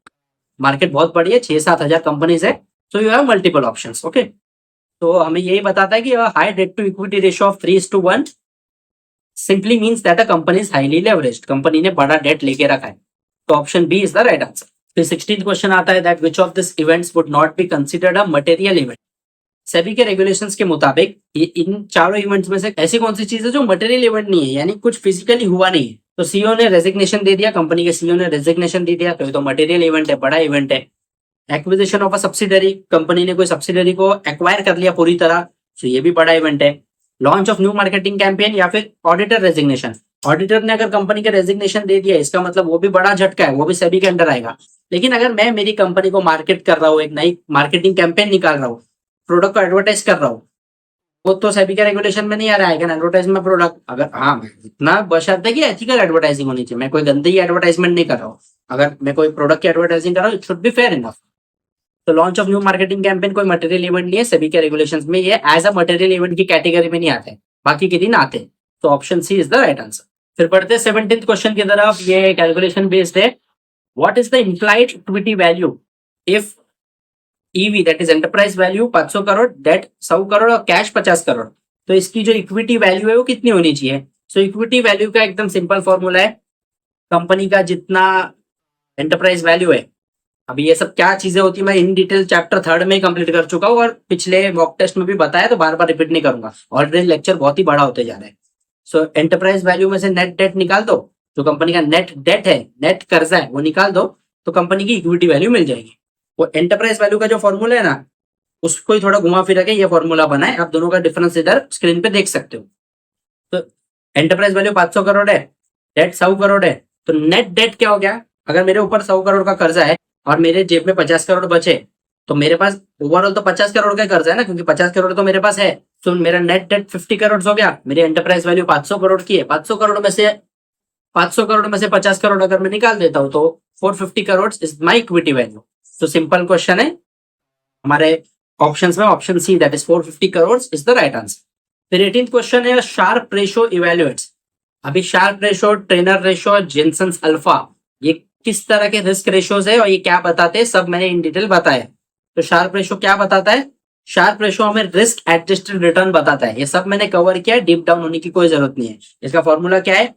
मार्केट, बहुत बड़ी है, 6-7 हजार कंपनीज है, so you have multiple options. Okay, तो हमें यही बताता है कि high debt to equity ratio of 3:1 simply means that a company is highly leveraged, company ने बड़ा डेट लेके रखा है। तो option B is the right answer. फिर 16th क्वेश्चन आता है, that which of this events would not be considered a material event? SEBI के रेगुलेशंस के मुताबिक इन चारों इवेंट्स में से ऐसी कौन सी चीज है जो मटेरियल इवेंट नहीं है, यानी कुछ फिजिकली हुआ नहीं है? तो सीईओ ने रेजिग्नेशन दे दिया, कंपनी के सीईओ ने रेजिग्नेशन दे दिया, तो ये तो मटेरियल इवेंट है, बड़ा इवेंट है। Acquisition of a subsidiary, company ने कोई सब्सिडरी को एक्वायर कर लिया पूरी तरह, तो ये भी बड़ा इवेंट है। Launch of new marketing campaign, या फिर ऑडिटर रेजिग्नेशन, ऑडिटर ने अगर कंपनी का रेजिग्नेशन दे दिया, इसका मतलब वो भी बड़ा झटका है, वो भी सेबी के अंडर आएगा। लेकिन अगर मैं मेरी कंपनी को मार्केट कर रहा हूँ, एक नई मार्केटिंग कैंपेन निकाल रहा हूँ, प्रोडक्ट को एडवर्टाइज कर रहा हूँ, वो तो सेबी के रेगुलेशन में नहीं आ रहा है, एडवर्टाइजमेंट प्रोडक्ट, अगर हाँ इतना बशर्ते कि एथिकल एडवर्टाइजिंग होनी चाहिए, मैं कोई गंदी एडवर्टाइजमेंट नहीं कर रहा हूँ, अगर मैं कोई प्रोडक्ट की एडवर्टाइजिंग कर रहा हूँ, it should be fair enough. तो launch of new marketing campaign कोई मटेरियल इवेंट नहीं है, सभी के रेगुलेशंस में ये एज अ मटेरियल इवेंट की कैटेगरी में नहीं आते, बाकी के दिन आते। तो option C is the right answer. फिर बढ़ते 17th क्वेश्चन की तरफ, ये कैलकुलेशन बेस्ड है। What is the implied equity value if EV that is enterprise value 500 crore, date 100 crore और कैश 50 करोड़, तो इसकी जो इक्विटी वैल्यू है वो कितनी होनी चाहिए? सो इक्विटी वैल्यू का एकदम सिंपल फॉर्मूला है, कंपनी का जितना एंटरप्राइज वैल्यू है, अभी ये सब क्या चीजें होती है मैं इन डिटेल चैप्टर 3 में कंप्लीट कर चुका हूँ, और पिछले मॉक टेस्ट में भी बताया, तो बार बार रिपीट नहीं करूंगा, ऑलरेडी लेक्चर बहुत ही बड़ा होते जा रहा है। सो एंटरप्राइज वैल्यू में से नेट डेट निकाल दो, जो कंपनी का नेट डेट है, नेट कर्जा है, वो निकाल दो, तो कंपनी की इक्विटी वैल्यू मिल जाएगी। वो एंटरप्राइज वैल्यू का जो फॉर्मूला है ना, उसको ही थोड़ा घुमा फिरा के ये फॉर्मूला बनाए, आप दोनों का डिफरेंस इधर स्क्रीन पे देख सकते हो। तो एंटरप्राइज वैल्यू 500 करोड़ है, डेट 100 करोड़ है, तो नेट डेट क्या हो गया? अगर मेरे ऊपर 100 करोड़ का कर्जा है और मेरे जेब में 50 करोड़ बचे, तो मेरे पास ओवरऑल तो 50 करोड़ का कर्जा है ना, क्योंकि 50 करोड़ तो मेरे पास है, तो मेरा नेट डेट 50 करोड़ हो गया। मेरी एंटरप्राइज वैल्यू 500 करोड़ की है, 500 करोड़ में से 50 करोड़ अगर मैं निकाल देता हूँ, तो 450 crore is my equity value. तो सिंपल क्वेश्चन है हमारे ऑप्शंस में, option C that is 450 crore is the right answer. फिर 18th क्वेश्चन है, शार्प रेशो इवेल्युएट्स। अभी Sharpe ratio, trainer ratio, Jensons alpha, ये किस तरह के रिस्क रेशोज है और ये क्या बताते हैं, सब मैंने इन डिटेल बताया। तो शार्प रेशो क्या बताता है? शार्प रेशो हमें रिस्क एडजस्टेड रिटर्न बताता है, ये सब मैंने कवर किया है, डीप डाउन होने की कोई जरूरत नहीं है। इसका फॉर्मूला क्या है?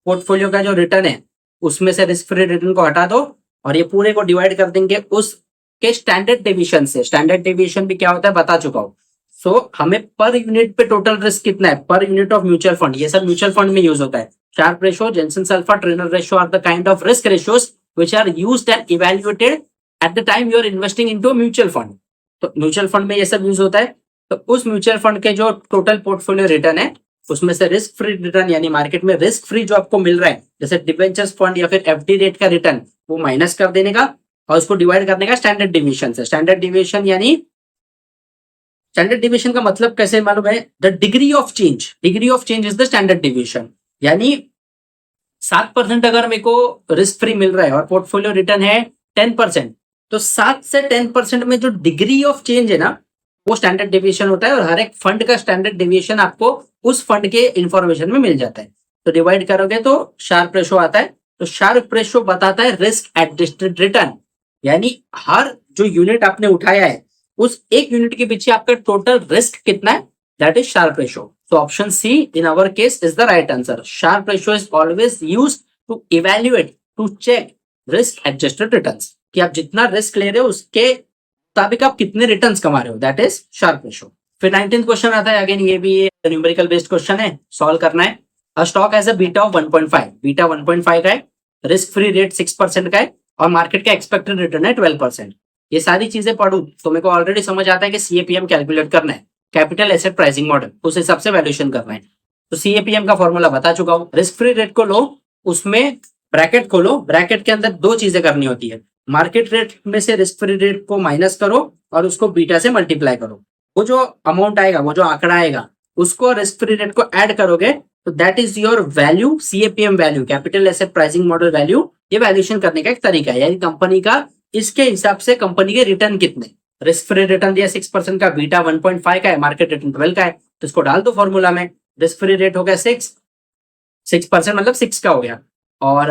पोर्टफोलियो का जो रिटर्न है उसमें से रिस्क फ्री रिटर्न को हटा दो और ये पूरे को डिवाइड कर देंगे उसके स्टैंडर्ड डेविएशन से। स्टैंडर्ड डेविएशन भी क्या होता है बता चुका हूँ, सो हमें पर यूनिट पे टोटल रिस्क कितना है, per unit of mutual fund, ये सब म्यूचुअल फंड में यूज होता है. Sharp ratio, Jensen alpha, Treynor ratio are the kind of risk ratios which are used and evaluated at the time you are investing into a mutual fund. तो mutual fund में ये सब use होता है. तो उस म्यूचुअल फंड के जो टोटल पोर्टफोलियो रिटर्न है उसमें से रिस्क फ्री रिटर्न यानी मार्केट में रिस्क फ्री जो आपको मिल रहा है जैसे डिबेंचर्स फंड या फिर एफडी रेट का रिटर्न वो माइनस कर देने का और उसको डिवाइड करने का स्टैंडर्ड डिविएशन से. स्टैंडर्ड डिविएशन यानी स्टैंडर्ड डिविएशन का मतलब कैसे मालूम है, the degree of change, degree of change is the standard deviation. यानी 7% अगर मेरे को रिस्क फ्री मिल रहा है और पोर्टफोलियो रिटर्न है 10%, तो 7 से 10% में जो डिग्री ऑफ चेंज है ना वो स्टैंडर्ड डेविएशन होता है. और हर एक फंड का स्टैंडर्ड डेविएशन आपको उस फंड के इंफॉर्मेशन में मिल जाता है. तो डिवाइड करोगे तो शार्प रेशो आता है. तो शार्प रेशो बताता है रिस्क एडजस्टेड रिटर्न, यानी हर जो यूनिट आपने उठाया है उस एक यूनिट के पीछे आपका टोटल रिस्क कितना है, that is Sharpe ratio. So option C in our case is the right answer. Sharpe ratio is always used to evaluate, to check risk adjusted returns. कि आप जितना रिस्क ले रहे हो उसके मुताबिक आप कितने रिटर्न्स कमा रहे हो, दैट इज शार्प रेशो. फिर 19th क्वेश्चन आता है. अगेन ये भी न्यूमेरिकल बेस्ड क्वेश्चन है, सॉल्व करना है. A stock has a beta of 1.5, beta 1.5 का है, रिस्क फ्री रेट 6% का है और मार्केट का एक्सपेक्टेड रिटर्न है 12%. ये सारी चीजें पढ़ू तो मेरे को ऑलरेडी समझ आता है कि सीएपीएम कैलकुलेट करना है, कैपिटल एसेट प्राइसिंग मॉडल, उस हिसाब से वैल्यूएशन करना है. तो सीएपीएम का फॉर्मूला बता चुका हूं. रिस्क फ्री रेट को लो, उसमें ब्रैकेट खोलो, ब्रैकेट के अंदर दो चीजें करनी होती है. मार्केट रेट में से रिस्क फ्री रेट को माइनस करो और उसको बीटा से मल्टीप्लाई करो. वो जो अमाउंट आएगा, वो जो आंकड़ा आएगा उसको रिस्क फ्री रेट को ऐड करोगे तो that is your value, CAPM value, capital asset pricing model value. ये वैल्यूएशन करने का एक तरीका है, यानी कंपनी का इसके हिसाब से कंपनी के रिटर्न कितने. रिस्क फ्री रिटर्न दिया 6% का, बीटा 1.5 का है, मार्केट रिटर्न 12 का है, तो इसको डाल दो फॉर्मूला में. रिस्क फ्री रेट हो गया 6% मतलब 6 का हो गया और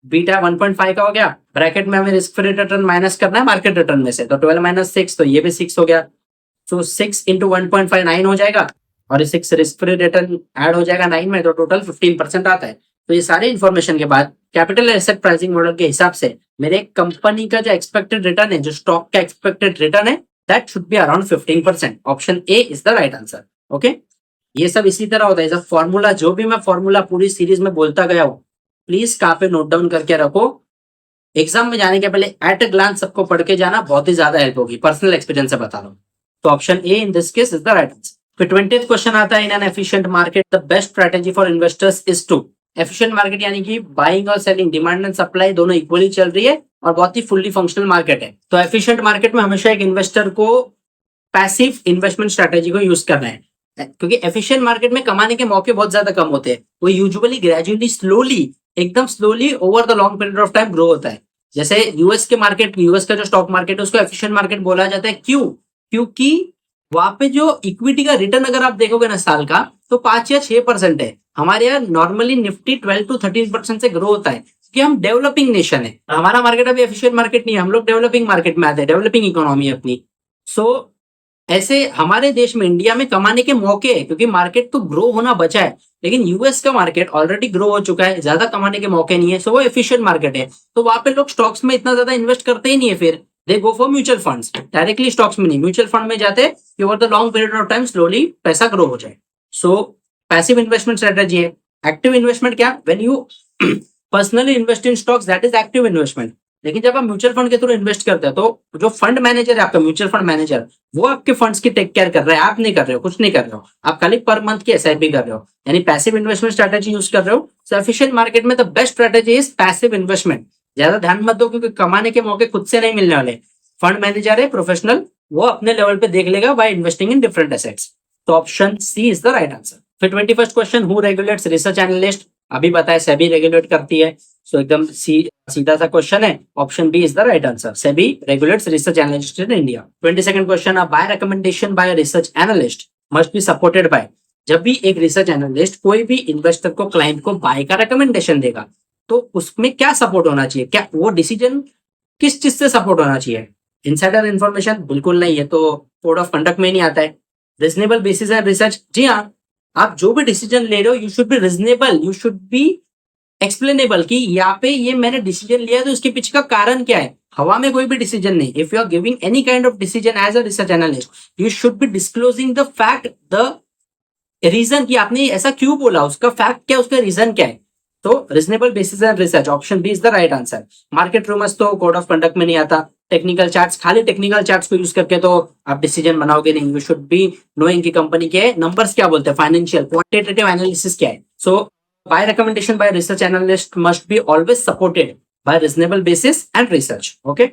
बीटा 1.5 का हो गया. ब्रैकेट में हमें रिस्क फ्री रिटर्न माइनस करना है मार्केट रिटर्न में से, तो 12 माइनस 6 तो ये भी 6 हो गया. तो 6 इंटू 1.5 9 हो जाएगा और 6 रिस्क फ्री रिटर्न ऐड हो जाएगा 9 में, तो टोटल 15% आता है. तो ये सारे इन्फॉर्मेशन के बाद कैपिटल एसेट प्राइसिंग मॉडल के हिसाब से मेरे कंपनी का जो एक्सपेक्टेड रिटर्न है, जो स्टॉक का एक्सपेक्टेड रिटर्न है, that should be around 15%. Option A is the right answer. Okay, ये सब इसी तरह होता है. सब फॉर्मूला, जो भी मैं फॉर्मूला पूरी सीरीज में बोलता गया हूँ, प्लीज कहाँ पे नोट डाउन करके रखो. एग्जाम में जाने के पहले एट अ ग्लांस सबको पढ़ के जाना, बहुत ही ज्यादा हेल्प होगी. पर्सनल एक्सपीरियंस से बता रहा हूँ. तो option A in this case is the right answer. फिर 20th क्वेश्चन आता है. In an efficient market the best strategy for investors is to. Efficient market यानी कि बाइंग और सेलिंग, डिमांड एंड सप्लाई दोनों इक्वली चल रही है और बहुत ही फुल्ली फंक्शनल मार्केट है. तो एफिशिएंट मार्केट में हमेशा एक इन्वेस्टर को पैसिव इन्वेस्टमेंट स्ट्रेटेजी को यूज करना है, क्योंकि एफिशिएंट मार्केट में कमाने के मौके बहुत ज्यादा कम होते हैं. वो यूजुअली ग्रेजुअली स्लोली, एकदम slowly over the long period of time grow होता है. जैसे यूएस के मार्केट, यूएस का जो स्टॉक मार्केट है उसको एफिशिएंट मार्केट बोला जाता है. क्यों? क्योंकि वहां पे जो इक्विटी का रिटर्न अगर आप देखोगे ना साल का, तो 5 या 6% है. हमारे यहाँ नॉर्मली निफ्टी 12 to 13% से ग्रो होता है, क्योंकि हम डेवलपिंग नेशन है. हमारा मार्केट अभी एफिशिएंट मार्केट नहीं है, हम लोग डेवलपिंग मार्केट में आते हैं, डेवलपिंग इकोनॉमी अपनी. सो ऐसे हमारे देश में, इंडिया में कमाने के मौके है, क्योंकि मार्केट तो ग्रो होना बचा है, लेकिन यूएस का मार्केट ऑलरेडी ग्रो हो चुका है, ज्यादा कमाने के मौके नहीं है. सो वो एफिशिएंट मार्केट है. तो वहां पे लोग स्टॉक्स में इतना ज्यादा इन्वेस्ट करते ही नहीं है. फिर they go for mutual funds, directly stocks में नहीं, म्यूचुअल फंड में जाते कि over the long period of time slowly पैसा ग्रो हो जाए. सो पैसिव इन्वेस्टमेंट स्ट्रेटेजी है. एक्टिव इन्वेस्टमेंट क्या? When you personally invest in stocks, that is active investment. लेकिन जब आप म्यूचुअल फंड के थ्रू इन्वेस्ट करते हैं तो जो फंड मैनेजर है आपका, म्यूचुअल फंड मैनेजर, वो आपके फंड्स की टेक केयर कर रहा है. आप नहीं कर रहे हो, कुछ नहीं कर रहे हो, आप खाली पर मंथ की एसआईपी कर रहे हो, यानी पैसिव इन्वेस्टमेंट स्ट्रेटेजी यूज कर रहे हो. सो एफिशिएंट मार्केट में the best strategy is passive investment. ज्यादा ध्यान मत दो, क्योंकि कमाने के मौके खुद से नहीं मिलने वाले. फंड मैनेजर है प्रोफेशनल, वो अपने लेवल पे देख लेगा by investing in different assets. तो option C is the right answer. फिर 21st question, who regulates research analyst. अभी बताया सेबी रेगुलेट करती है. सो एकदम सीधा सा क्वेश्चन है. Option B is the right answer. SEBI regulates research analyst in India. 22nd question, a buy recommendation by research analyst must be supported by. जब भी एक रिसर्च एनालिस्ट कोई भी इन्वेस्टर को, क्लाइंट को बाय का रिकमेंडेशन देगा, तो उसमें क्या सपोर्ट होना चाहिए? क्या वो डिसीजन किस चीज से सपोर्ट होना चाहिए? Insider information? बिल्कुल नहीं, है तो कोड ऑफ कंडक्ट में नहीं आता है. Reasonable basis and research? जी हाँ, आप जो भी डिसीजन ले रहे हो you should be reasonable, you should be explainable, कि यहाँ पे ये मैंने डिसीजन लिया तो इसके पीछे का कारण क्या है. हवा में कोई भी डिसीजन नहीं. If you are giving any kind of decision as a research analyst, you should be disclosing the fact, the reason कि आपने ऐसा क्यों बोला, उसका फैक्ट क्या, उसका रीजन क्या है. तो reasonable basis and research, option B is the right answer. Market rumours तो कोड ऑफ कंडक्ट में नहीं आता. टेक्निकल चार्ट्स, खाली टेक्निकल चार्ट्स को यूज करके तो आप डिसीजन बनाओगे नहीं. यू शुड बी नोइंग कि कंपनी के नंबर्स क्या बोलते हैं, फाइनेंशियल क्वांटिटेटिव एनालिसिस क्या है. So buy recommendation by research analyst must be always supported by reasonable basis and research. Okay,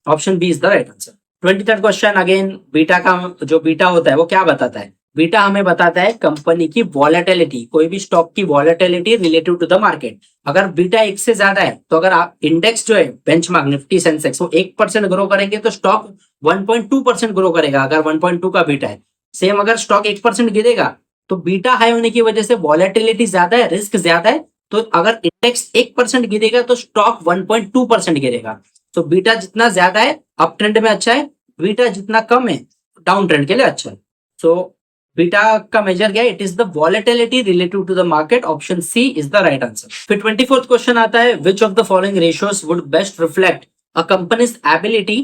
option B is the right answer. 23rd question again, beta का जो beta होता है वो क्या बताता है. बीटा हमें बताता है कंपनी की वॉलेटिलिटी, कोई भी स्टॉक की volatility relative to the market. अगर बीटा 1 से ज्यादा है तो अगर आप इंडेक्स जो है बेंचमार्क निफ्टी सेंसेक्स वो 1% ग्रो करेंगे तो स्टॉक 1.2% ग्रो करेगा अगर 1.2 का बीटा है. सेम अगर स्टॉक 1% गिरेगा तो बीटा हाई होने की वजह से वॉलेटिलिटी ज्यादा है, रिस्क ज्यादा है, तो अगर इंडेक्स 1% गिरेगा तो स्टॉक 1.2% गिरेगा. तो बीटा जितना ज्यादा है अप ट्रेंड में अच्छा है, बीटा जितना कम है डाउन ट्रेंड के लिए अच्छा है. सो बीटा का मेजर क्या है, it is the volatility relative to the market. Option C is the right answer. फिर 24th क्वेश्चन आता है, which of the following ratios would best reflect a company's ability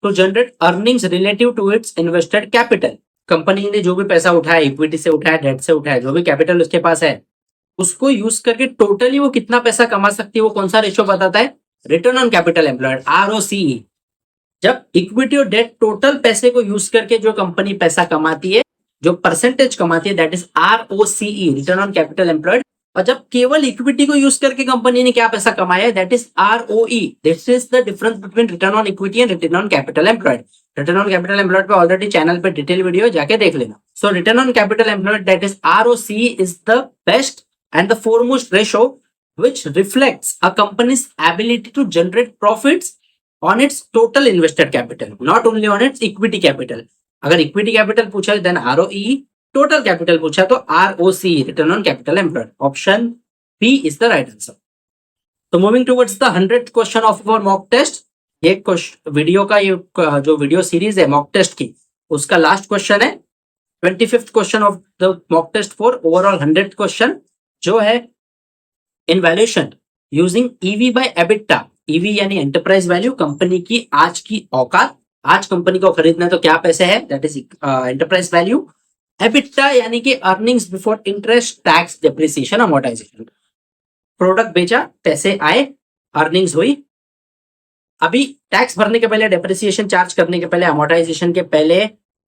to generate earnings relative to its invested capital. Company ने जो भी पैसा उठाया, equity से उठाया, डेट से उठाया, जो भी कैपिटल उसके पास है, उसको यूज करके टोटली वो कितना पैसा कमा सकती है, वो कौन सा रेशियो बताता है, return on capital employed, ROCE. जब इक्विटी और डेट टोटल पैसे को यूज करके जो कंपनी पैसा कमाती है, जो परसेंटेज कमाती है, that is ROCE, return on capital employed. और जब केवल इक्विटी को यूज करके कंपनी ने क्या पैसा कमाया है, that is ROE. This is the difference between return on equity and return on capital employed. Return on capital employed पे ऑलरेडी चैनल पे डिटेल वीडियो जाके देख लेना. So return on capital employed, that is ROCE, is the best and the foremost ratio which reflects a company's ability to generate profits on its total invested capital, not only on its equity capital. अगर equity capital पूछा then ROE, total capital पूछा तो ROCE, return on capital employed. Option B is the right answer. So moving towards the 100th question of our mock test. ये video का ये जो video series है mock test की, उसका लास्ट क्वेश्चन है 25th question of the mock test for overall 100th question, जो है in valuation using EV by EBITDA. EV यानी एंटरप्राइज वैल्यू, कंपनी की आज की औकात, आज कंपनी को खरीदना तो क्या पैसे है, that is enterprise value. EBITDA यानी कि earnings before interest tax depreciation amortisation. Product बेचा, पैसे आए, अर्निंग्स हुई. अभी टैक्स भरने के पहले, डेप्रिसिएशन चार्ज करने के पहले, अमोर्टाइजेशन के पहले,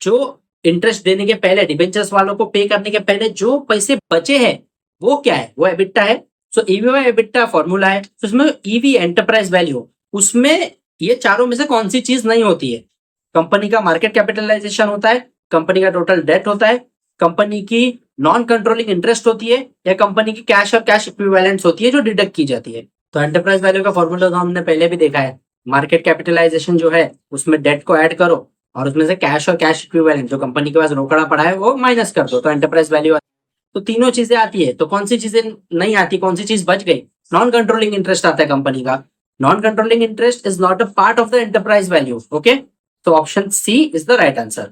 जो इंटरेस्ट देने के पहले, डिबेंचर्स वालों को पे करने के पहले जो पैसे बचे हैं वो क्या है, वो एबिटा है. सो ईवी बाय एबिटा फॉर्मूला है. तो उसमें ईवी एंटरप्राइज वैल्यू, उसमें ये चारों में से कौन सी चीज नहीं होती है. कंपनी का मार्केट कैपिटलाइजेशन होता है, कंपनी का टोटल डेट होता है, कंपनी की नॉन कंट्रोलिंग इंटरेस्ट होती है, या कंपनी की कैश और कैश इक्विवेलेंट्स होती है जो डिडक्ट की जाती है. तो एंटरप्राइज वैल्यू का फॉर्मूला तो हमने पहले भी देखा है. मार्केट कैपिटलाइजेशन जो है उसमें डेट को ऐड करो और उसमें से कैश और कैश इक्विवेलेंट जो कंपनी के पास रोकड़ा पड़ा है वो माइनस कर दो, तो एंटरप्राइज वैल्यू. तो तीनों चीजें आती है. तो कौन सी चीजें नहीं आती, कौन सी चीज बच गई, नॉन कंट्रोलिंग इंटरेस्ट आता है कंपनी का. Non controlling interest is not a part of the enterprise value. Okay, तो option C is the right answer.